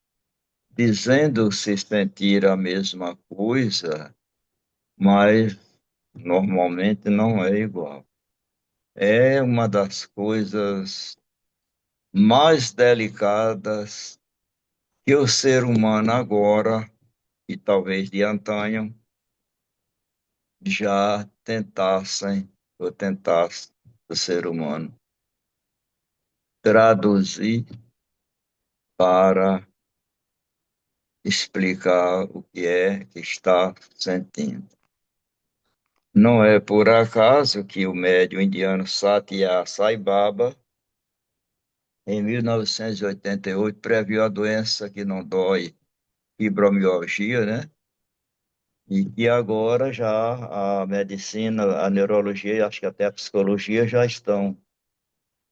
dizendo se sentir a mesma coisa, mas Normalmente não é igual. É uma das coisas mais delicadas que o ser humano agora, e talvez de antanho, já tentassem, ou tentasse o ser humano traduzir para explicar o que é que está sentindo. Não é por acaso que o médium indiano Satya Sai Baba, em 1988, previu a doença que não dói, fibromialgia, né? E que agora já a medicina, a neurologia e acho que até a psicologia já estão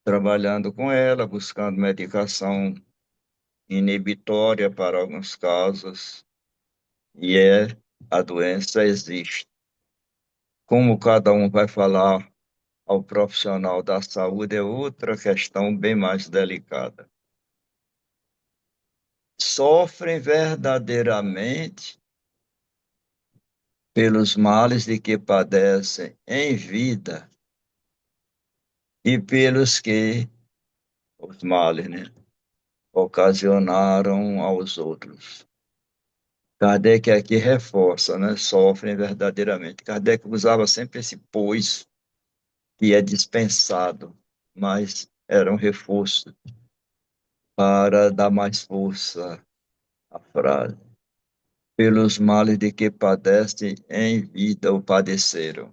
trabalhando com ela, buscando medicação inibitória para alguns casos, e a doença existe. Como cada um vai falar ao profissional da saúde é outra questão bem mais delicada. Sofrem verdadeiramente pelos males de que padecem em vida e pelos que os males, né, ocasionaram aos outros. Kardec aqui reforça, né, sofrem verdadeiramente. Kardec usava sempre esse pois, que é dispensado, mas era um reforço para dar mais força à frase. Pelos males de que padecem em vida ou padeceram.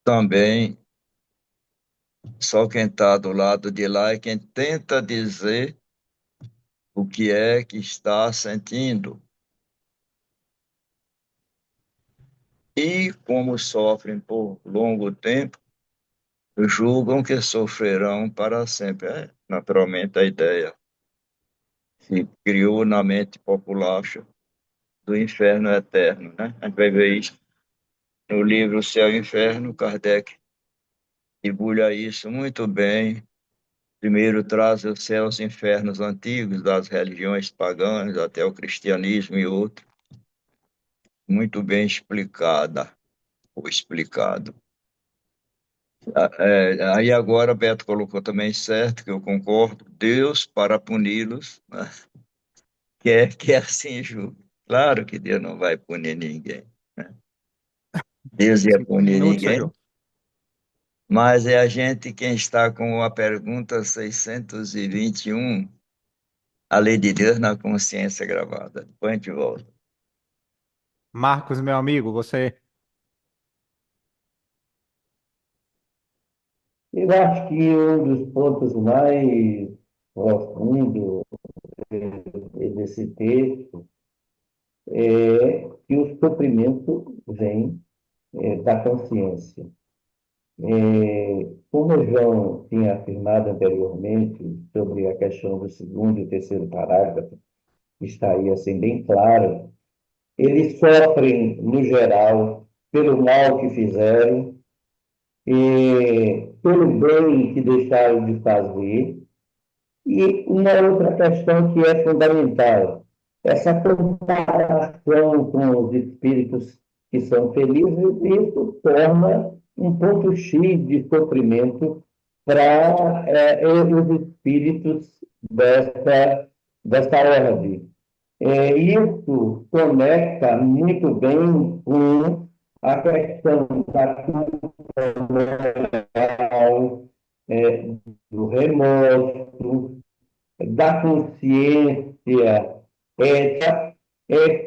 Também, só quem está do lado de lá é quem tenta dizer o que é que está sentindo. E, como sofrem por longo tempo, julgam que sofrerão para sempre. É, naturalmente, a ideia se criou na mente populacha do inferno eterno, né? A gente vai ver isso no livro Céu e Inferno. Kardec debulha isso muito bem. Primeiro traz os céus e infernos antigos das religiões pagãs até o cristianismo e outros, muito bem explicada ou explicado. Aí agora Beto colocou também certo, que eu concordo, Deus para puni-los, né, quer que assim julgue. Claro que Deus não vai punir ninguém, né? Deus ia 5 minutos, punir ninguém, senhor. mas é a gente quem está com a pergunta 621, a lei de Deus na consciência gravada. Depois a gente volta. Marcos, meu amigo, você. Eu acho que um dos pontos mais profundos desse texto é que o sofrimento vem da consciência. Como o João tinha afirmado anteriormente sobre a questão do segundo e terceiro parágrafo, que está aí assim bem claro, eles sofrem, no geral, pelo mal que fizeram, e pelo bem que deixaram de fazer. E uma outra questão que é fundamental, essa comparação com os espíritos que são felizes, isso torna um ponto X de sofrimento para os espíritos dessa ordem. Isso conecta muito bem com a questão da culpa, do remorso, da consciência ética,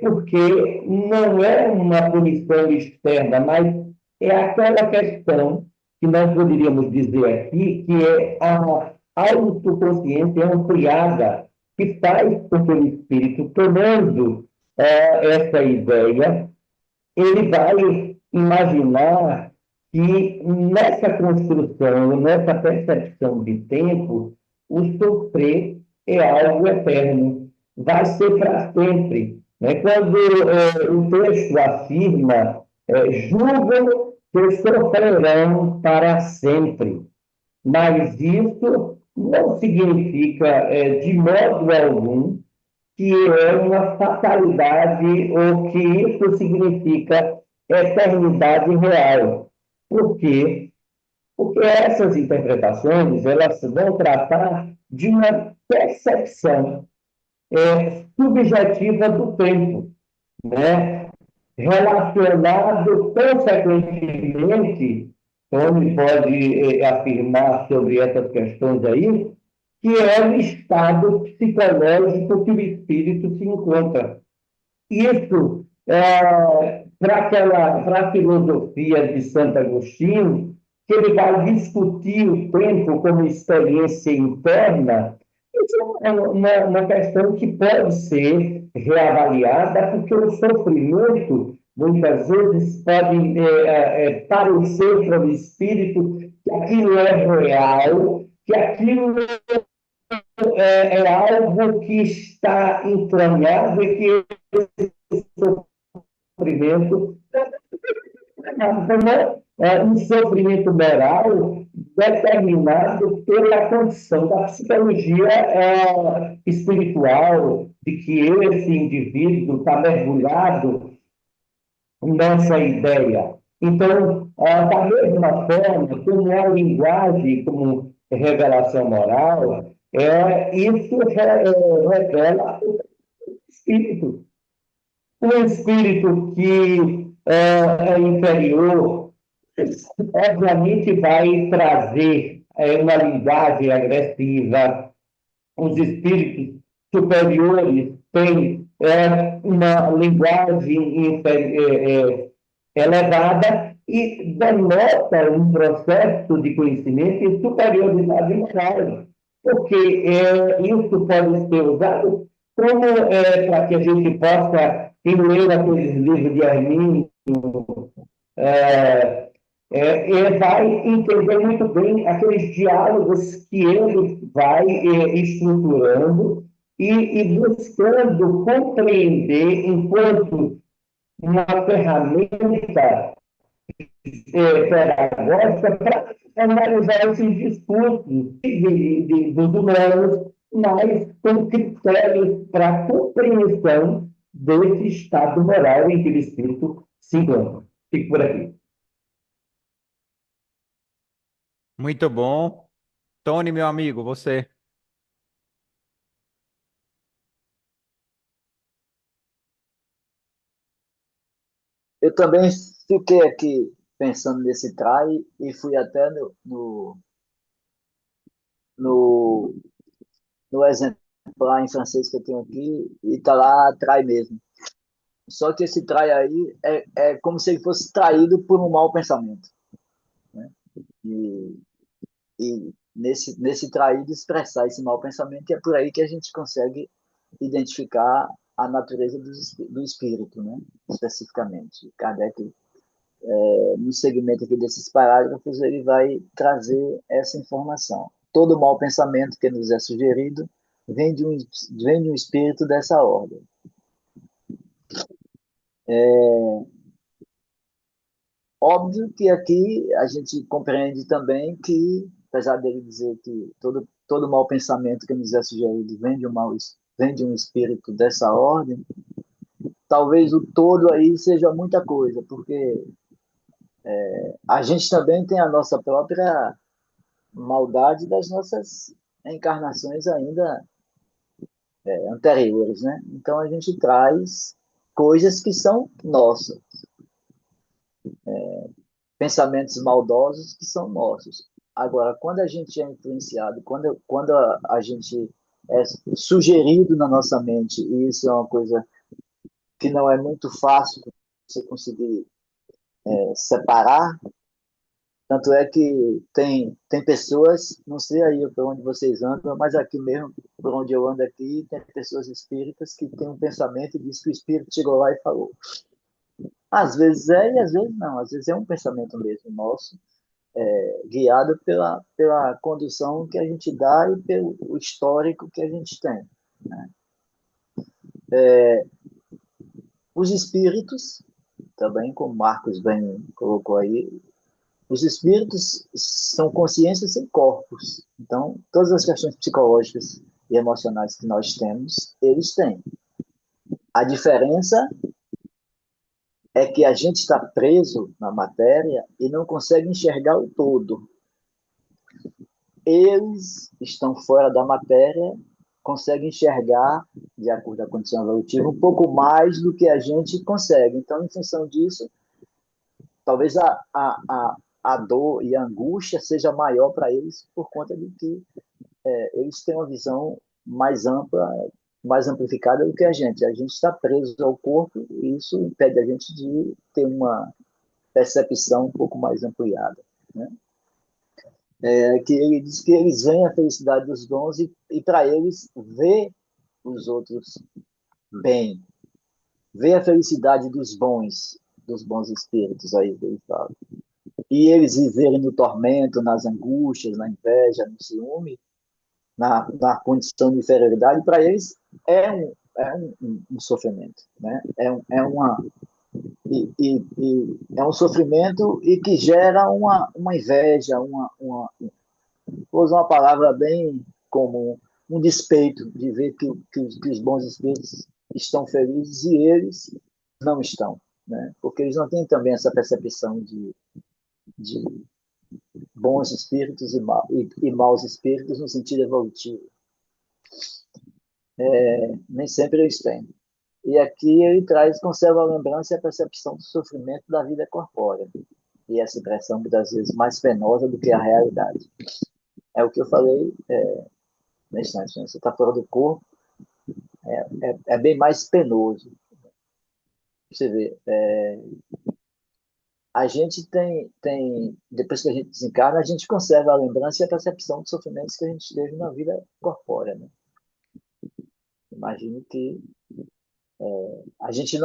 porque não é uma punição externa, mas é aquela questão que nós poderíamos dizer aqui, que é a autoconsciência ampliada, que faz com que o espírito, tomando essa ideia, ele vai imaginar que nessa construção, nessa percepção de tempo, o sofrer é algo eterno, vai ser para sempre. Né? Quando o texto afirma, julgam que sofrerão para sempre, mas isso não significa, de modo algum, que é uma fatalidade ou que isso significa eternidade real. Por quê? Porque essas interpretações, elas vão tratar de uma percepção subjetiva do tempo, né? Relacionado consequentemente, Tony pode afirmar sobre essas questões aí, que é o estado psicológico que o espírito se encontra. Isso, para a filosofia de Santo Agostinho, que ele vai discutir o tempo como experiência interna, isso é uma questão que pode ser reavaliada, porque o sofrimento, muitas vezes, pode parecer para o espírito que aquilo é real, que aquilo é algo que está entranhado e que sofrimento um sofrimento moral determinado pela condição da psicologia espiritual, de que esse indivíduo está mergulhado nessa ideia. Então, da mesma forma, como a linguagem, como revelação moral, isso revela o espírito. Um espírito que é inferior, obviamente vai trazer uma linguagem agressiva. Os espíritos superiores têm uma linguagem elevada e denota um processo de conhecimento e superioridade moral, porque isso pode ser usado como para que a gente possa ler aqueles livros de Hermínio, vai entender muito bem aqueles diálogos que ele vai estruturando e buscando compreender enquanto uma ferramenta pedagógica para analisar esses discursos dos humanos, mas com critérios para compreensão desse estado moral em que o espírito se encontra. Fico por aqui. Muito bom. Tony, meu amigo, você. Eu também fiquei aqui pensando nesse trai e fui até no, no exemplar em francês que eu tenho aqui e tá lá trai mesmo. Só que esse trai aí é como se ele fosse traído por um mau pensamento, né? E nesse traído expressar esse mau pensamento, e é por aí que a gente consegue identificar a natureza do espírito, né? Especificamente. Kardec, no segmento aqui desses parágrafos, ele vai trazer essa informação. Todo mau pensamento que nos é sugerido vem de um espírito dessa ordem. Óbvio que aqui a gente compreende também que, apesar dele dizer que todo mau pensamento que nos é sugerido vem de um espírito dessa ordem, talvez o todo aí seja muita coisa, porque a gente também tem a nossa própria maldade das nossas encarnações ainda anteriores, né? Então a gente traz coisas que são nossas, pensamentos maldosos que são nossos. Agora, quando a gente é influenciado, quando a gente é sugerido na nossa mente, e isso é uma coisa que não é muito fácil você conseguir separar, tanto é que tem pessoas, não sei aí por onde vocês andam, mas aqui mesmo, por onde eu ando aqui, tem pessoas espíritas que têm um pensamento e diz que o espírito chegou lá e falou. Às vezes é e às vezes não, às vezes é um pensamento mesmo nosso, guiado pela condução que a gente dá e pelo histórico que a gente tem, né? Os espíritos, também, como Marcos bem colocou aí, os espíritos são consciências sem corpos. Então, todas as questões psicológicas e emocionais que nós temos, eles têm. A diferença é que a gente está preso na matéria e não consegue enxergar o todo. Eles estão fora da matéria, conseguem enxergar, de acordo com a condição evolutiva, um pouco mais do que a gente consegue. Então, em função disso, talvez a dor e a angústia seja maior para eles por conta de que eles têm uma visão mais ampla, mais amplificada do que a gente. A gente está preso ao corpo e isso impede a gente de ter uma percepção um pouco mais ampliada, né? Que ele diz que eles veem a felicidade dos dons e para eles ver os outros bem, ver a felicidade dos bons espíritos aí que ele fala. E eles viverem no tormento, nas angústias, na inveja, no ciúme, na condição de inferioridade, para eles é um sofrimento, né? É um sofrimento e que gera uma inveja, vou usar uma palavra bem comum, um despeito de ver que os bons espíritos estão felizes e eles não estão, né? Porque eles não têm também essa percepção de bons espíritos e maus espíritos no sentido evolutivo. Nem sempre eles têm. E aqui ele conserva a lembrança e a percepção do sofrimento da vida corpórea. E essa impressão, muitas vezes, mais penosa do que a realidade. É o que eu falei nesse instante. Você está fora do corpo, é bem mais penoso. Você vê, a gente depois que a gente desencarna, a gente conserva a lembrança e a percepção dos sofrimentos que a gente teve na vida corpórea, né? Imagino que a gente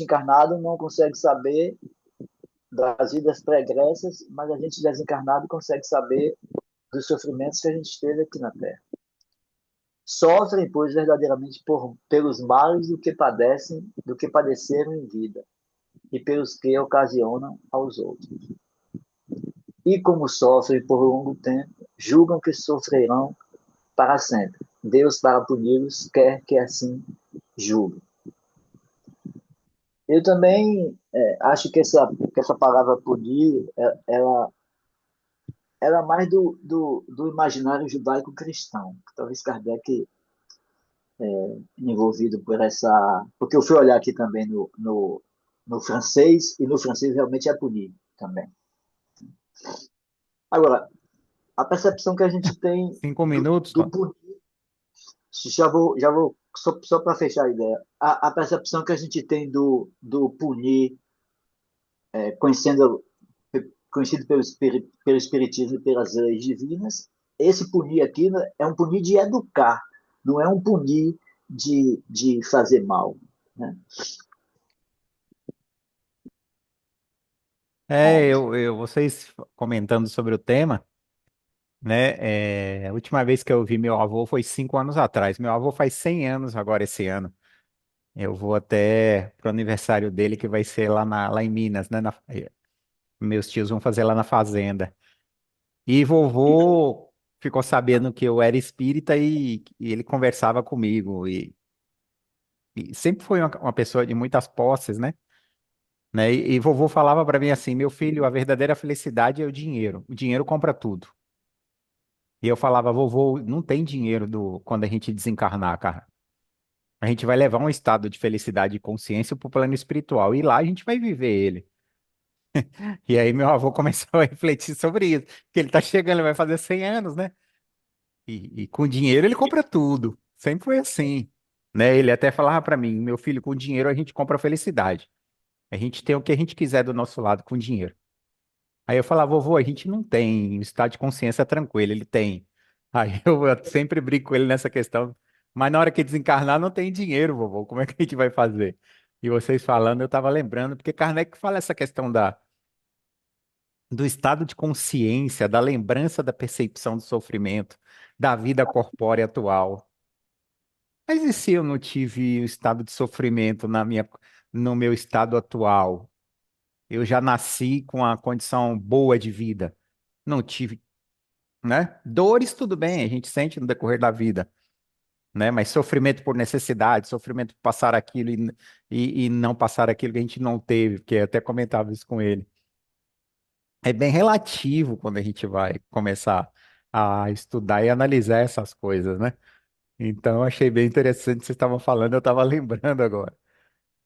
encarnado não consegue saber das vidas pregressas, mas a gente desencarnado consegue saber dos sofrimentos que a gente teve aqui na Terra. Sofrem, pois, verdadeiramente pelos males do que padeceram em vida, e pelos que ocasionam aos outros. E como sofrem por longo tempo, julgam que sofrerão para sempre. Deus, para puni-los, quer que assim julgue. Eu também acho que essa palavra punir, ela é mais do imaginário judaico-cristão. Talvez Kardec, envolvido por essa... Porque eu fui olhar aqui também no francês, e no francês realmente é punir também. Agora, a percepção que a gente tem 5 minutos, do punir... Já vou só para fechar a ideia. A percepção que a gente tem do punir, conhecido pelo Espiritismo e pelas leis divinas, esse punir aqui é um punir de educar, não é um punir de fazer mal, né? Vocês comentando sobre o tema, né? A última vez que eu vi meu avô foi 5 anos atrás. Meu avô faz 100 anos agora esse ano. Eu vou até pro aniversário dele, que vai ser lá em Minas, né? Meus tios vão fazer lá na fazenda. E vovô ficou sabendo que eu era espírita e ele conversava comigo. E sempre foi uma pessoa de muitas posses, né? E vovô falava para mim assim: meu filho, a verdadeira felicidade é o dinheiro. O dinheiro compra tudo. E eu falava: vovô, não tem dinheiro quando a gente desencarnar, cara. A gente vai levar um estado de felicidade e consciência para o plano espiritual. E lá a gente vai viver ele. E aí meu avô começou a refletir sobre isso. Porque ele tá chegando, ele vai fazer 100 anos, né? E com dinheiro ele compra tudo. Sempre foi assim, né? Ele até falava para mim: meu filho, com dinheiro a gente compra felicidade. A gente tem o que a gente quiser do nosso lado com dinheiro. Aí eu falava: vovô, a gente não tem um estado de consciência tranquilo, ele tem. Aí eu sempre brinco com ele nessa questão. Mas na hora que desencarnar não tem dinheiro, vovô. Como é que a gente vai fazer? E vocês falando, eu estava lembrando, porque Kardec fala essa questão do estado de consciência, da lembrança da percepção do sofrimento, da vida corpórea atual. Mas e se eu não tive o estado de sofrimento no meu estado atual? Eu já nasci com a condição boa de vida. Não tive, né? Dores, tudo bem, a gente sente no decorrer da vida. né? Mas sofrimento por necessidade, sofrimento por passar aquilo e não passar aquilo que a gente não teve, porque eu até comentava isso com ele. É bem relativo quando a gente vai começar a estudar e analisar essas coisas, né? Então, eu achei bem interessante o que vocês estavam falando, eu estava lembrando agora.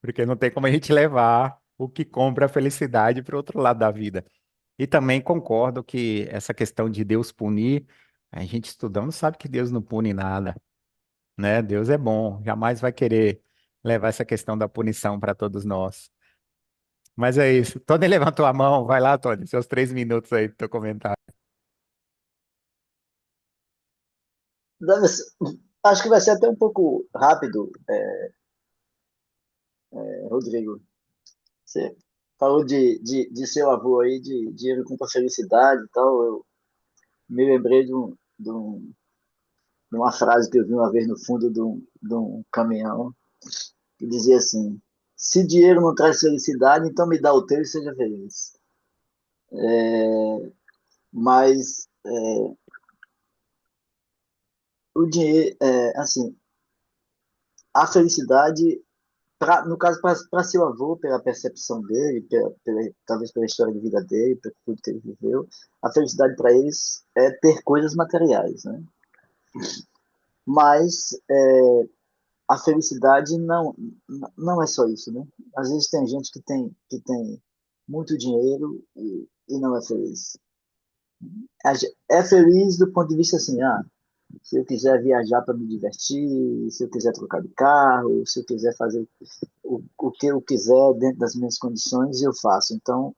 Porque não tem como a gente levar o que compra a felicidade para o outro lado da vida. E também concordo que essa questão de Deus punir, a gente estudando sabe que Deus não pune nada, né? Deus é bom, jamais vai querer levar essa questão da punição para todos nós. Mas é isso. Tony levantou a mão, vai lá, Tony, seus 3 minutos aí do teu comentário. Acho que vai ser até um pouco rápido, Rodrigo. Você falou de seu avô aí, de dinheiro compra felicidade e tal. Eu me lembrei de uma frase que eu vi uma vez no fundo de um caminhão, que dizia assim: se dinheiro não traz felicidade, então me dá o teu e seja feliz. Mas o dinheiro, assim, a felicidade, no caso, para seu avô, pela percepção dele, talvez pela história de vida dele, por tudo que ele viveu, a felicidade para eles é ter coisas materiais, né? Mas a felicidade não é só isso, né? Às vezes tem gente que tem muito dinheiro e não é feliz. É feliz do ponto de vista assim, se eu quiser viajar para me divertir, se eu quiser trocar de carro, se eu quiser fazer o que eu quiser dentro das minhas condições, eu faço. Então,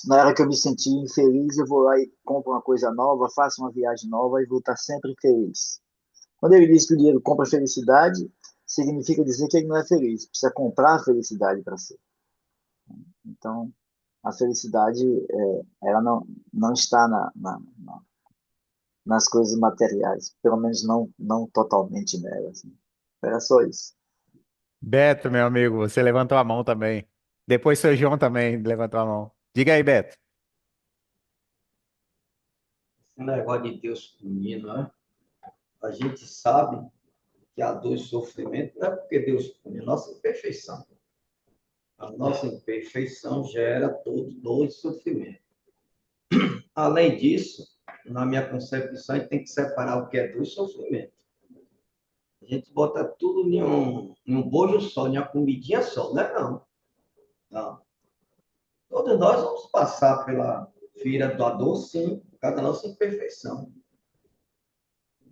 na hora que eu me sentir infeliz, eu vou lá e compro uma coisa nova, faço uma viagem nova e vou estar sempre feliz. Quando ele diz que o dinheiro compra felicidade, significa dizer que ele não é feliz, precisa comprar a felicidade para ser. Então, a felicidade, ela não está nas coisas materiais, pelo menos não totalmente nelas. Né? Era só isso. Beto, meu amigo, você levantou a mão também. Depois seu João também levantou a mão. Diga aí, Beto. Esse negócio de Deus punir, não é? A gente sabe que a dor e sofrimento não é porque Deus pune, a nossa imperfeição. A nossa imperfeição gera dor e sofrimento. Além disso, na minha concepção, a gente tem que separar o que é dor e sofrimento. A gente bota tudo em um bojo só, em uma comidinha só, não é não. Não. Todos nós vamos passar pela feira da dor, sim, por causa da nossa imperfeição.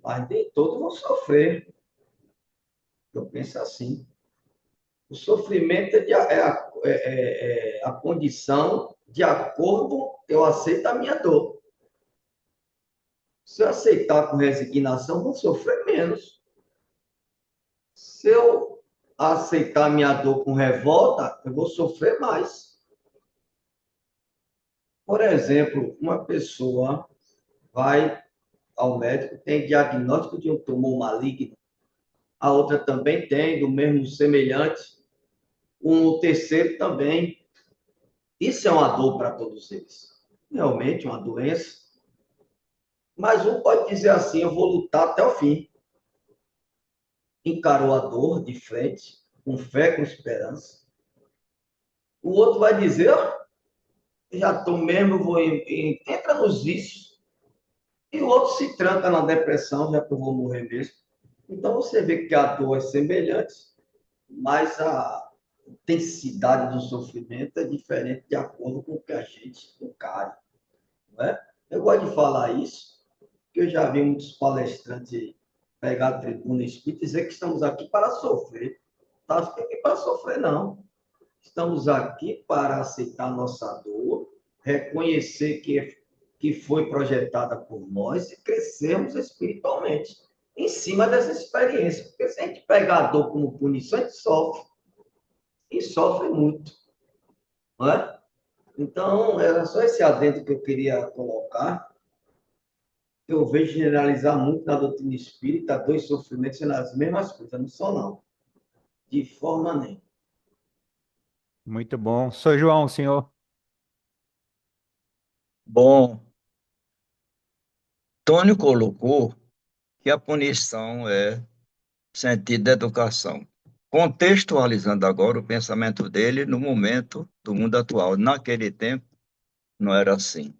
Mas nem todos vão sofrer. Eu penso assim. O sofrimento é a condição de acordo eu aceito a minha dor. Se eu aceitar com resignação, vou sofrer menos. Se eu aceitar a minha dor com revolta, eu vou sofrer mais. Por exemplo, uma pessoa vai ao médico, tem diagnóstico de um tumor maligno, a outra também tem, do mesmo semelhante, o terceiro também. Isso é uma dor para todos eles. Realmente, uma doença. Mas um pode dizer assim: eu vou lutar até o fim. Encarou a dor de frente, com fé, com esperança. O outro vai dizer: já estou mesmo, entra nos vícios. E o outro se tranca na depressão, já que eu vou morrer mesmo. Então você vê que a dor é semelhante, mas a intensidade do sofrimento é diferente de acordo com o que a gente encara. Não é? Eu gosto de falar isso, porque eu já vi muitos palestrantes pegar a tribuna espírita e dizer que estamos aqui para sofrer. Tá aqui para sofrer, não. Estamos aqui para aceitar nossa dor, reconhecer que foi projetada por nós e crescermos espiritualmente em cima dessa experiência. Porque se a gente pegar a dor como punição, a gente sofre. E sofre muito. Não é? Então, era só esse adendo que eu queria colocar. Eu vejo generalizar muito na doutrina espírita, dor e sofrimento sendo as mesmas coisas. Não são, não. De forma nenhuma. Muito bom. Sou João, senhor. Bom, Tônio colocou que a punição é sentido da educação. Contextualizando agora o pensamento dele no momento do mundo atual. Naquele tempo, não era assim.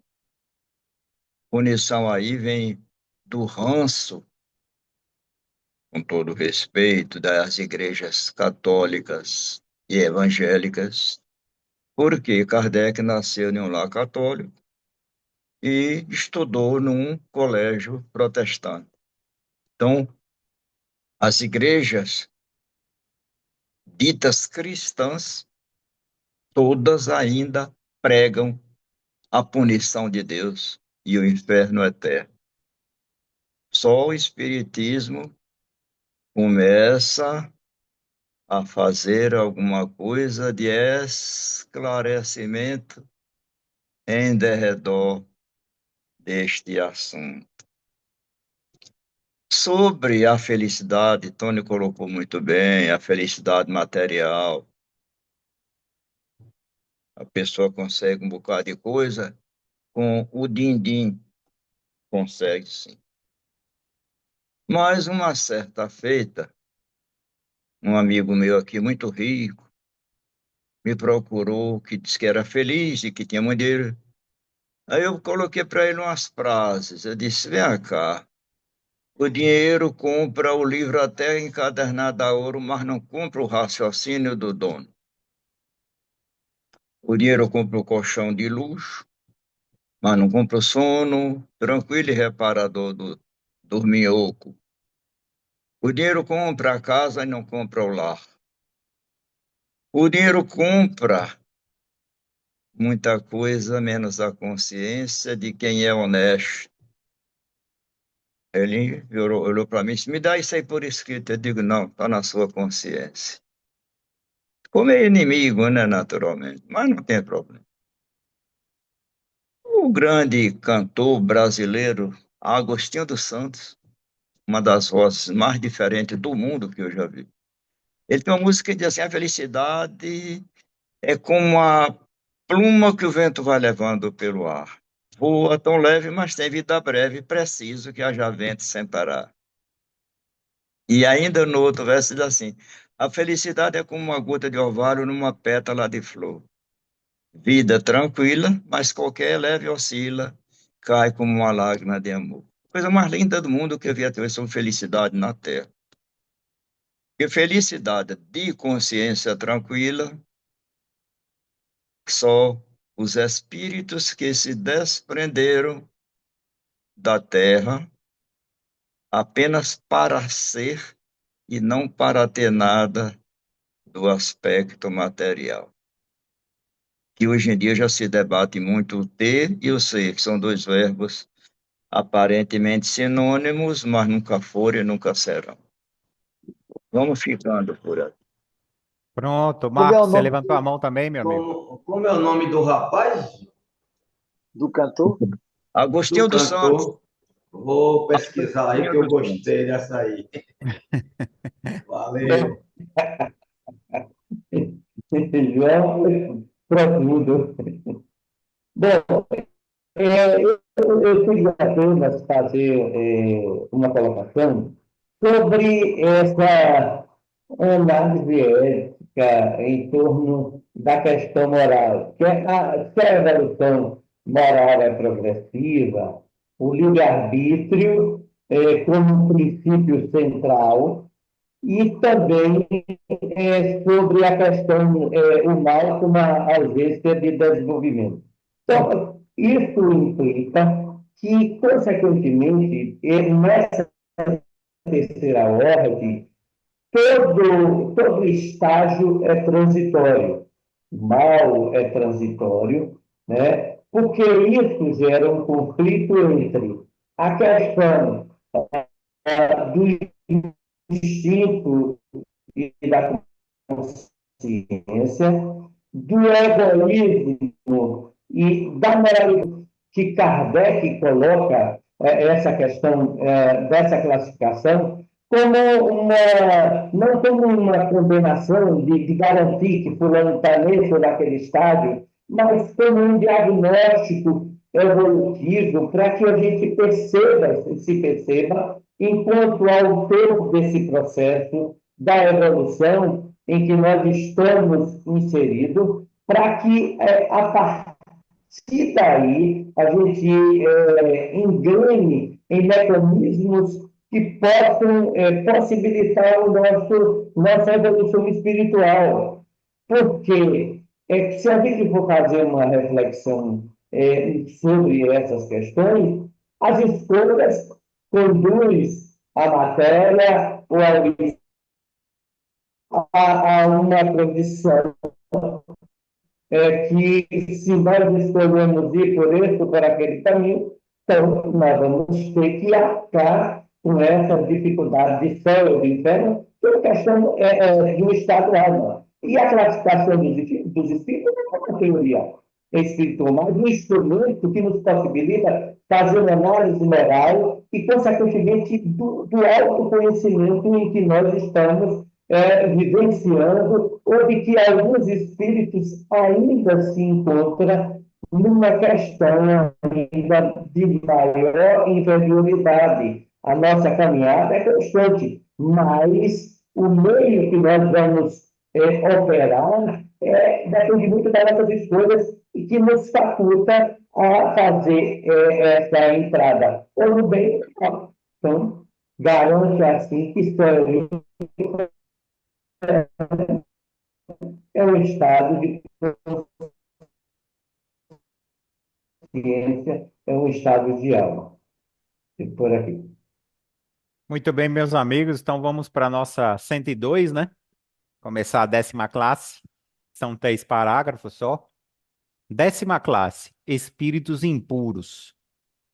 Punição aí vem do ranço, com todo respeito, das igrejas católicas e evangélicas, porque Kardec nasceu em um lar católico e estudou num colégio protestante. Então, as igrejas ditas cristãs, todas ainda pregam a punição de Deus e o inferno eterno. Só o Espiritismo começa a fazer alguma coisa de esclarecimento em derredor deste assunto. Sobre a felicidade, Tony colocou muito bem, a felicidade material. A pessoa consegue um bocado de coisa com o din-din, consegue sim. Mas uma certa feita, um amigo meu aqui muito rico me procurou, que disse que era feliz e que tinha muito dinheiro. Aí eu coloquei para ele umas frases. Eu disse: vem cá, o dinheiro compra o livro até encadernado a ouro, mas não compra o raciocínio do dono. O dinheiro compra o colchão de luxo, mas não compra o sono tranquilo e reparador do dorminhoco. O dinheiro compra a casa e não compra o lar. O dinheiro compra muita coisa, menos a consciência de quem é honesto. Ele olhou para mim e disse: me dá isso aí por escrito. Eu digo: não, está na sua consciência. Como é inimigo, né, naturalmente, mas não tem problema. O grande cantor brasileiro, Agostinho dos Santos, uma das vozes mais diferentes do mundo que eu já vi. Ele tem uma música que diz assim: a felicidade é como a pluma que o vento vai levando pelo ar. Voa tão leve, mas tem vida breve, preciso que haja vento sem parar. E ainda no outro verso diz assim: a felicidade é como uma gota de orvalho numa pétala de flor. Vida tranquila, mas qualquer leve oscila, cai como uma lágrima de amor. Coisa mais linda do mundo que eu vi até hoje sobre felicidade na Terra. Porque felicidade de consciência tranquila, só os espíritos que se desprenderam da Terra apenas para ser e não para ter nada do aspecto material. Que hoje em dia já se debate muito o ter e o ser, que são dois verbos aparentemente sinônimos, mas nunca foram e nunca serão. Vamos ficando por aqui. Pronto, Como é o Marcos, você nome levantou a mão também, meu amigo? Como é o nome do rapaz? do cantor? Do Agostinho dos Santos. cantor? Vou pesquisar aí Agostinho que eu dos Santos. gostei dessa aí. Valeu. João profundo. Bom, eu queria apenas fazer uma colocação sobre essa análise ética em torno da questão moral, que se a evolução moral é progressiva, o livre-arbítrio como um princípio central, e também sobre a questão o mal como uma ausência de desenvolvimento. Então, isso implica que, consequentemente, nessa terceira ordem, todo estágio é transitório. O mal é transitório, né? Porque isso gera um conflito entre a questão do instinto e da consciência, do egoísmo e da moralidade que Kardec coloca essa questão dessa classificação como não como uma condenação de garantir que fulano está nesse ou naquele estágio, mas como um diagnóstico evolutivo para que a gente se perceba enquanto autor desse processo da evolução em que nós estamos inseridos, para que, a partir daí, a gente engane em mecanismos que possam possibilitar nossa evolução espiritual. Porque se a gente for fazer uma reflexão sobre essas questões, as escolhas conduzem a matéria ou a uma condição que, se nós escolhemos ir por esse ou por aquele caminho, então nós vamos ter que arcar com essa dificuldade de céu ou de inferno, que é uma questão do estado alma. E a classificação dos espíritos não é uma teoria espiritual, mas um instrumento que nos possibilita fazer uma análise moral e, consequentemente, do autoconhecimento em que nós estamos vivenciando, ou de que alguns espíritos ainda se encontram numa questão ainda de maior inferioridade. A nossa caminhada é constante, mas o meio que nós vamos operar depende muito das nossas escolhas e que nos faculta a fazer essa entrada, ou no bem ou no mal. Então, garante assim que só é um estado de consciência, é um estado de alma. E por aqui. Muito bem, meus amigos, então vamos para a nossa 102, né? Começar a 10ª classe. São 3 parágrafos só. 10ª classe, espíritos impuros.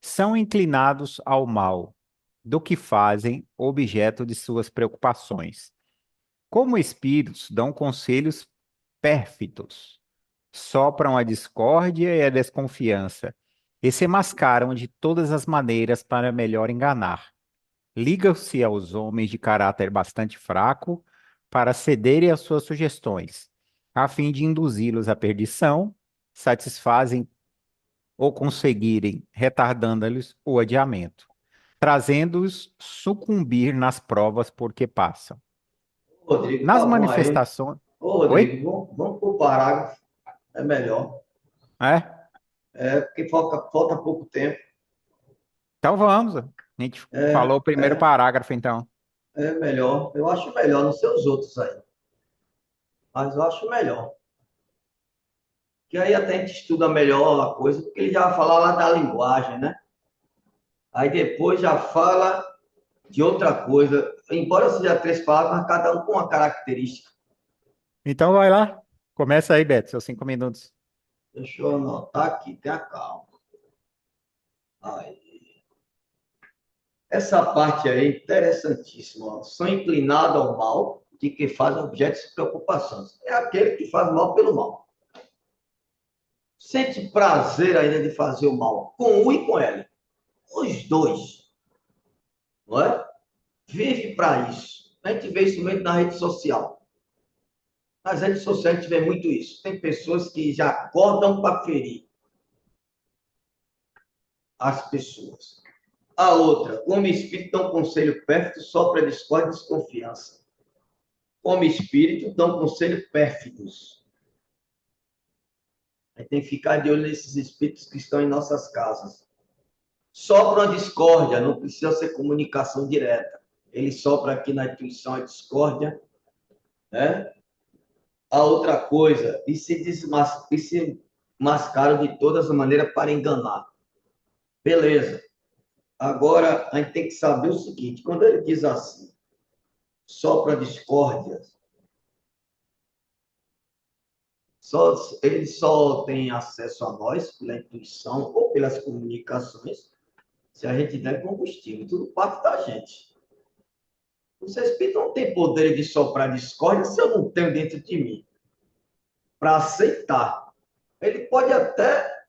São inclinados ao mal, do que fazem objeto de suas preocupações. Como espíritos, dão conselhos pérfidos, sopram a discórdia e a desconfiança, e se mascaram de todas as maneiras para melhor enganar. Ligam-se aos homens de caráter bastante fraco para cederem às suas sugestões, a fim de induzi-los à perdição, satisfazem ou conseguirem, retardando-lhes o adiamento, trazendo-os sucumbir nas provas por que passam. Rodrigo, Nas tá bom aí. manifestações... Ô, Oi? Rodrigo, vamos para o parágrafo. É melhor. Porque falta pouco tempo. Então vamos. A gente falou o primeiro parágrafo, então. É melhor. Eu acho melhor, não sei os outros aí. Mas eu acho melhor. Que aí até a gente estuda melhor a coisa, porque ele já vai falar lá da linguagem, né? Aí depois já fala de outra coisa. Embora seja 3 palavras, mas cada um com uma característica. Então vai lá. Começa aí, Beto, seus 5 minutos. Deixa eu anotar aqui, tenha calma. Aí. Essa parte aí é interessantíssima. São inclinados ao mal de que fazem objetos de preocupações. É aquele que faz mal pelo mal. Sente prazer ainda de fazer o mal com U e com L. Os dois. Não é? Vive para isso. A gente vê isso muito na rede social. Nas redes sociais a gente vê muito isso. Tem pessoas que já acordam para ferir as pessoas. A outra, como espírito, dá um conselho pérfido, sopra discórdia e desconfiança. Como espírito, dão conselho pérfidos. A gente tem que ficar de olho nesses espíritos que estão em nossas casas. Sopra a discórdia, não precisa ser comunicação direta. Ele sopra aqui na intuição a discórdia, né? A outra coisa, e se mascaram de todas as maneiras para enganar. Beleza. Agora, a gente tem que saber o seguinte, quando ele diz assim, sopra discórdia, ele só tem acesso a nós pela intuição ou pelas comunicações, se a gente der combustível, tudo parte da gente. O espírito não tem poder de soprar discórdia se eu não tenho dentro de mim para aceitar. Ele pode até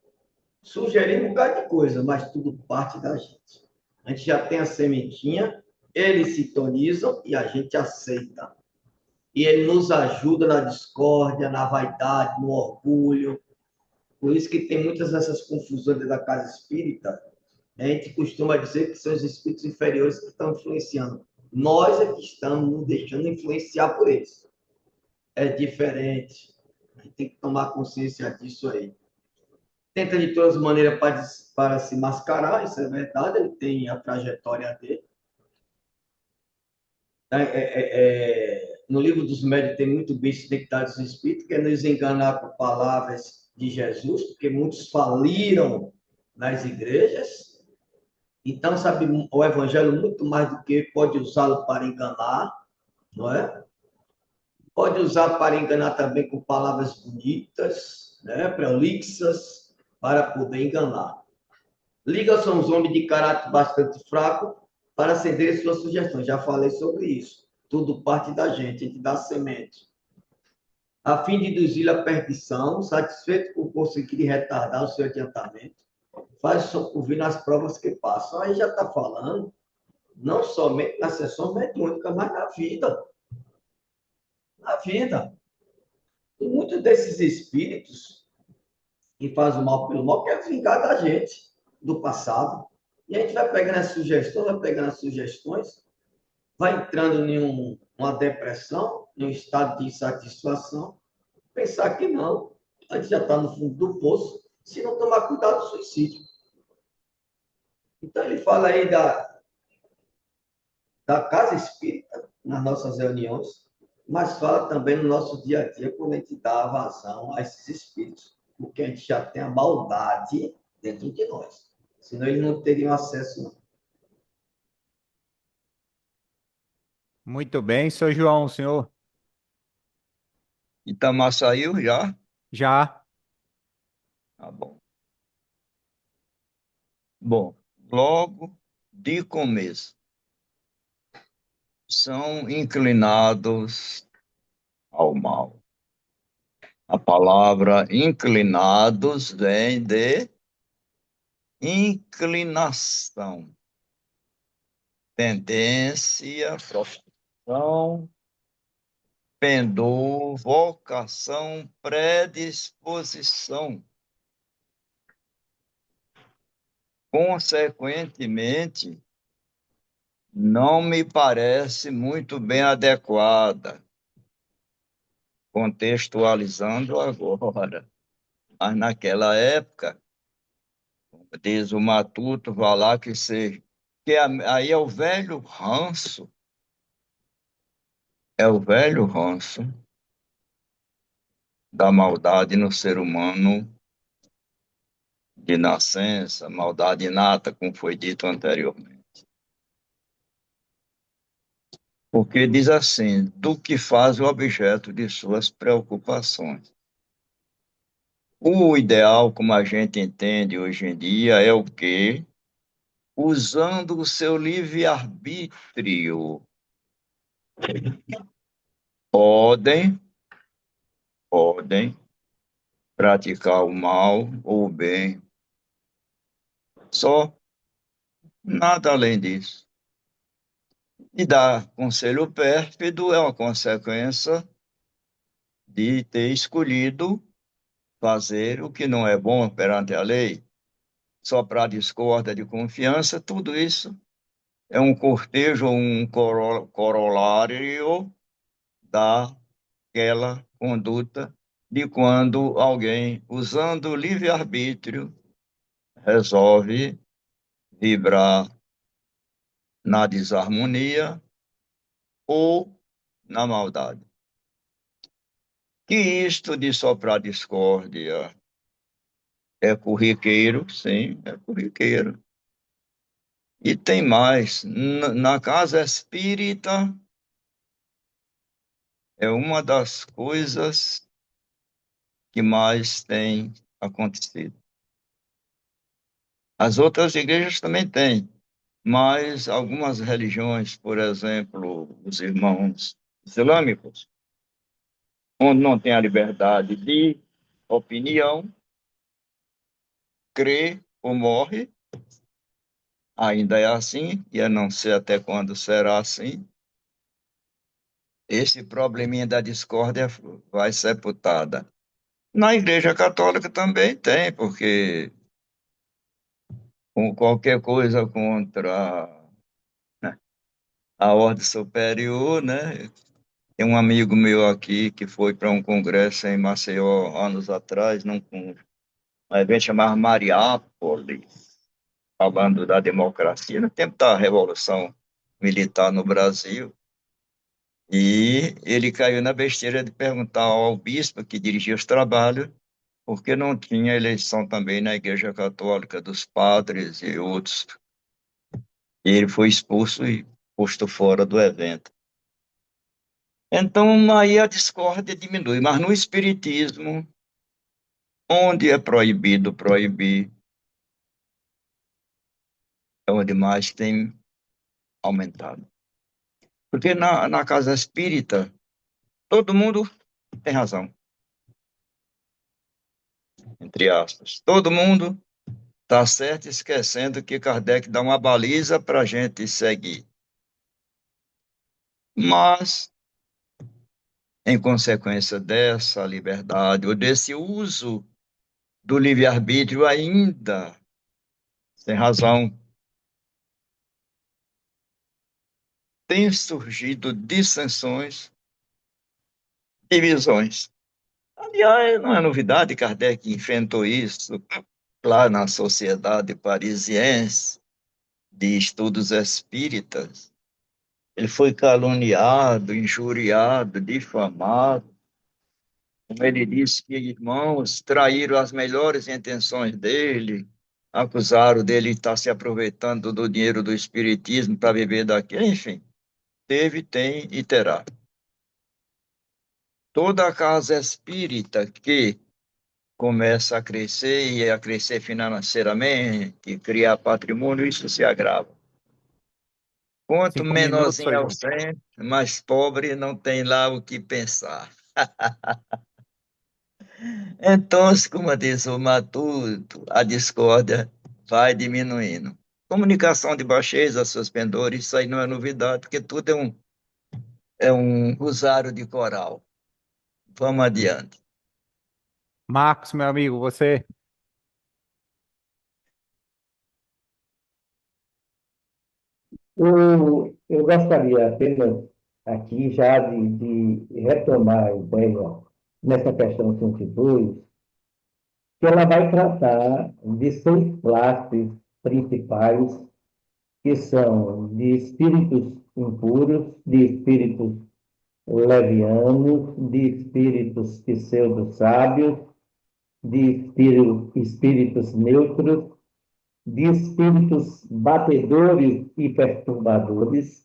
sugerir um bocado de coisa, mas tudo parte da gente. A gente já tem a sementinha, eles sintonizam e a gente aceita. E ele nos ajuda na discórdia, na vaidade, no orgulho. Por isso que tem muitas dessas confusões dentro da casa espírita, A gente costuma dizer que são os espíritos inferiores que estão influenciando. Nós é que estamos nos deixando influenciar por eles. É diferente. A gente tem que tomar consciência disso aí. Tenta de todas as maneiras para se mascarar, isso é verdade, ele tem a trajetória dele. No livro dos médios tem muito bem identificado os espíritos, que é nos enganar com palavras de Jesus, porque muitos faliram nas igrejas. Então, sabe, o evangelho muito mais do que pode usá-lo para enganar, não é? Pode usar para enganar também com palavras bonitas, né, prolixas, para poder enganar. Liga são os homens de caráter bastante fraco para aceder suas sugestões. Já falei sobre isso. Tudo parte da gente, a gente dá semente. A fim de induzir a perdição, satisfeito por conseguir retardar o seu adiantamento, faz ouvir nas provas que passam. Aí já está falando, não somente na sessão mediúnica, mas na vida. Na vida. E muitos desses espíritos que fazem o mal pelo mal querem vingar da gente, do passado. E a gente vai pegando as sugestões, vai entrando em uma depressão, em um estado de insatisfação, pensar que não, a gente já está no fundo do poço, se não tomar cuidado do suicídio. Então ele fala aí da casa espírita, nas nossas reuniões, mas fala também no nosso dia a dia, quando a gente dá vazão a esses espíritos, porque a gente já tem a maldade dentro de nós. Senão eles não teriam acesso, não. Muito bem, seu João, senhor. Itamar saiu já? Já. Tá bom. Bom, logo de começo, são inclinados ao mal. A palavra inclinados vem de inclinação, tendência, profissão, pendor, vocação, predisposição. Consequentemente, não me parece muito bem adequada, contextualizando agora. Mas naquela época, diz o Matuto, vai lá que seja, que aí é o velho ranço da maldade no ser humano de nascença, maldade inata, como foi dito anteriormente. Porque diz assim, do que faz o objeto de suas preocupações. O ideal, como a gente entende hoje em dia, é o quê? Usando o seu livre-arbítrio, podem praticar o mal ou o bem. Só nada além disso. E dar conselho pérfido é uma consequência de ter escolhido fazer o que não é bom perante a lei. Só para discórdia de confiança, tudo isso é um cortejo, um corolário daquela conduta de quando alguém, usando o livre-arbítrio, resolve vibrar na desarmonia ou na maldade. Que isto de soprar discórdia é corriqueiro, sim, é corriqueiro. E tem mais, na casa espírita é uma das coisas que mais tem acontecido. As outras igrejas também têm, mas algumas religiões, por exemplo, os irmãos islâmicos, onde não tem a liberdade de opinião, crê ou morre, ainda é assim, e eu não sei até quando será assim. Esse probleminha da discórdia vai sepultada. Na Igreja Católica também tem, porque com qualquer coisa contra a ordem superior, né? Tem um amigo meu aqui que foi para um congresso em Maceió anos atrás, um evento chamado Mariápolis, falando da democracia, no tempo da Revolução Militar no Brasil. E ele caiu na besteira de perguntar ao bispo que dirigia os trabalhos por que não tinha eleição também na Igreja Católica dos padres e outros. E ele foi expulso e posto fora do evento. Então, aí a discórdia diminui, mas no Espiritismo, onde é proibido proibir, é onde mais tem aumentado. Porque na casa espírita, todo mundo tem razão, entre aspas. Todo mundo está certo, esquecendo que Kardec dá uma baliza para a gente seguir. Mas, em consequência dessa liberdade, ou desse uso do livre-arbítrio ainda, sem razão, tem surgido dissensões, divisões. Aliás, não é novidade, Kardec enfrentou isso lá na Sociedade Parisiense de Estudos Espíritas. Ele foi caluniado, injuriado, difamado. Como ele disse que irmãos traíram as melhores intenções dele, acusaram dele de estar se aproveitando do dinheiro do espiritismo para viver daquilo, enfim. Teve, tem e terá. Toda casa espírita que começa a crescer e a crescer financeiramente, criar patrimônio, isso se agrava. Quanto 5 minutos, menorzinho Sr. é o João. centro, mais pobre não tem lá o que pensar. Então, como diz o Matuto, a discórdia vai diminuindo. Comunicação de baixeza, seus pendores, isso aí não é novidade, porque tudo é um rosário de coral. Vamos adiante. Marcos, meu amigo, você. Eu gostaria apenas aqui já de retomar a ideia nessa questão 102, que ela vai tratar de 6 classes principais, que são de espíritos impuros, de espíritos levianos, de espíritos pseudo-sábios, de espíritos neutros, de espíritos batedores e perturbadores,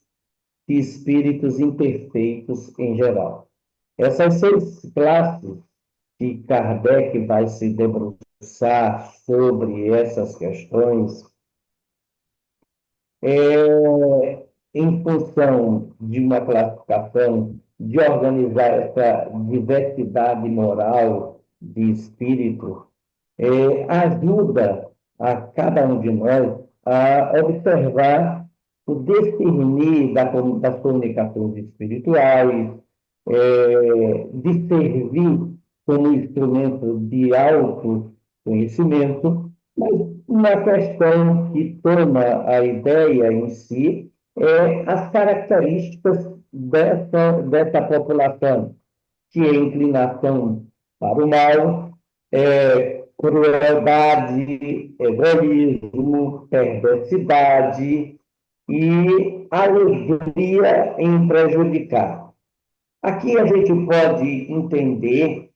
de espíritos imperfeitos em geral. Essas 6 classes que Kardec vai se debruçar sobre essas questões, em função de uma classificação, de organizar essa diversidade moral de espírito, ajuda a cada um de nós a observar o discernir das comunicações espirituais, de servir como instrumento de autoconhecimento, mas uma questão que toma a ideia em si é as características dessa população, que é inclinação para o mal, crueldade, egoísmo, perversidade e alegria em prejudicar. Aqui a gente pode entender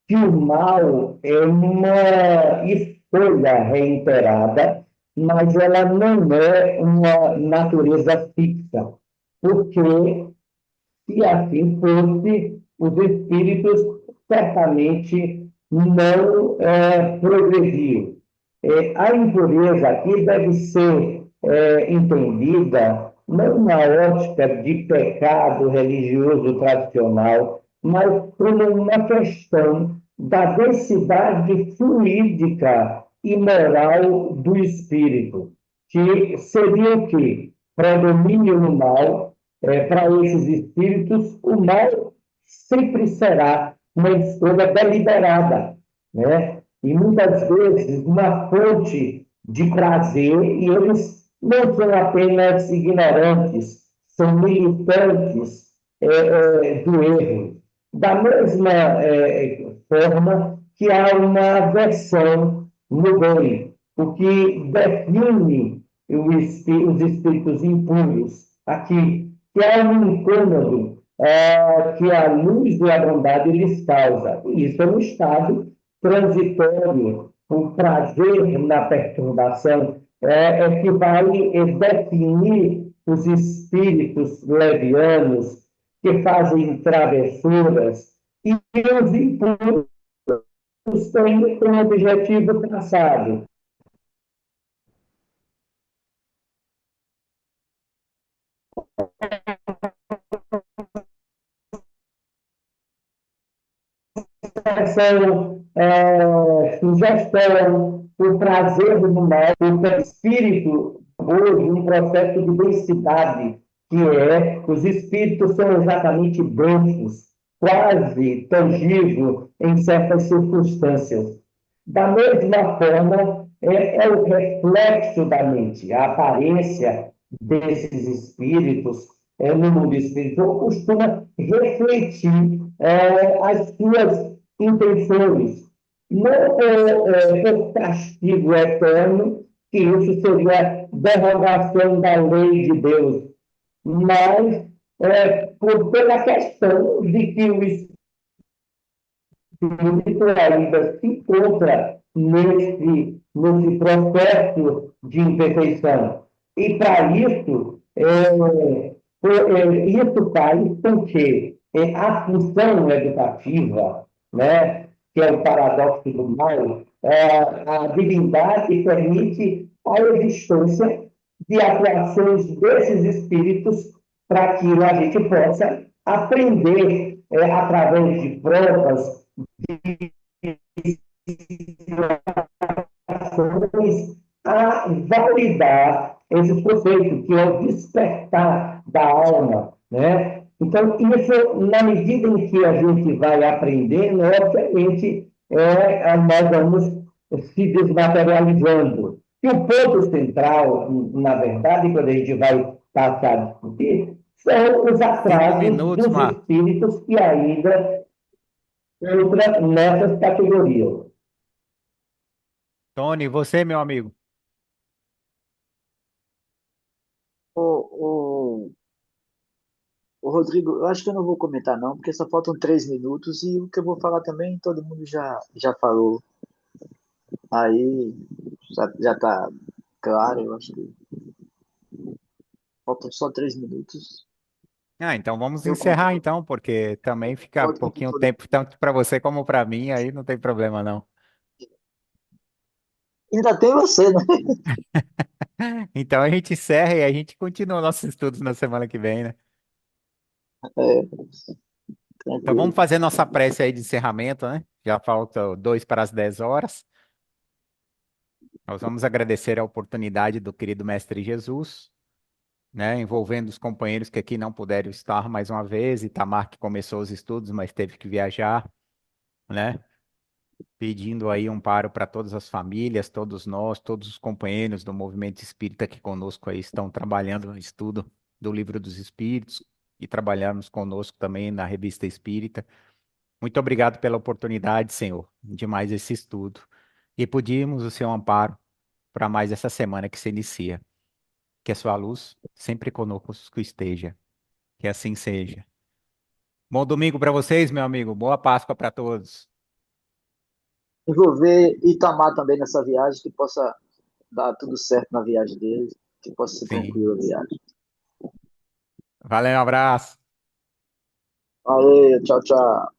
que o mal é uma escolha reiterada, mas ela não é uma natureza fixa, porque se assim fosse, os espíritos certamente não progrediam. A impureza aqui deve ser entendida não na ótica de pecado religioso tradicional, mas como uma questão da densidade fluídica e moral do espírito, que seria o quê? Predomínio no mal. Para esses espíritos, o mal sempre será uma escolha deliberada, né? E muitas vezes uma fonte de prazer, e eles não são apenas ignorantes, são militantes do erro. Da mesma forma que há uma aversão no bem, o que define os espíritos impuros aqui, que há um incômodo que a luz da bondade lhes causa. E isso é um estado transitório, um prazer na perturbação, que vai definir os espíritos levianos que fazem travessuras e os impuros têm um objetivo traçado. São sugestão, o prazer do mal, o espírito hoje, um processo de densidade, que os espíritos são exatamente densos, quase tangível em certas circunstâncias. Da mesma forma, o reflexo da mente, a aparência desses espíritos no mundo espiritual costuma refletir as suas intenções. Não por castigo eterno, que isso seria derrogação da lei de Deus, mas pela questão de que o espírito ainda se encontra nesse processo de imperfeição. E para isso, isso faz com que a função educativa, né, que é o paradoxo do mal, a divindade permite a existência de atuações desses espíritos para que a gente possa aprender através de provas, a validar esses conceitos, que é o despertar da alma, né? Então, isso, na medida em que a gente vai aprendendo, obviamente, nós vamos se desmaterializando. E o ponto central, na verdade, quando a gente vai passar a discutir, são os 5 minutos, atrasos dos Marco. espíritos que ainda entram nessas categorias. Tony, você, meu amigo? O, o Rodrigo, eu acho que eu não vou comentar não, porque só faltam 3 minutos e o que eu vou falar também todo mundo já falou. Aí já tá claro, eu acho que faltam só 3 minutos. Ah, então vamos Eu conto encerrar com, então, porque também fica conto com pouquinho todo tempo, mundo. tanto para você como para mim, aí não tem problema não. Ainda tem você, né? Então a gente encerra e a gente continua nossos estudos na semana que vem, né? É, Então vamos tranquilo. fazer nossa prece aí de encerramento, né? Já falta 2 para as 10 horas. Nós vamos agradecer a oportunidade do querido Mestre Jesus, né? Envolvendo os companheiros que aqui não puderam estar mais uma vez, Itamar que começou os estudos, mas teve que viajar, né? Pedindo aí um amparo para todas as famílias, todos nós, todos os companheiros do movimento espírita que conosco aí estão trabalhando no estudo do Livro dos Espíritos e trabalhamos conosco também na Revista Espírita. Muito obrigado pela oportunidade, Senhor, de mais esse estudo. E pedimos o seu amparo para mais essa semana que se inicia. Que a sua luz sempre conosco esteja. Que assim seja. Bom domingo para vocês, meu amigo. Boa Páscoa para todos. Envolver Itamar também nessa viagem, que possa dar tudo certo na viagem dele, que possa ser Sim. tranquila a viagem. Valeu, um abraço. Valeu, tchau, tchau.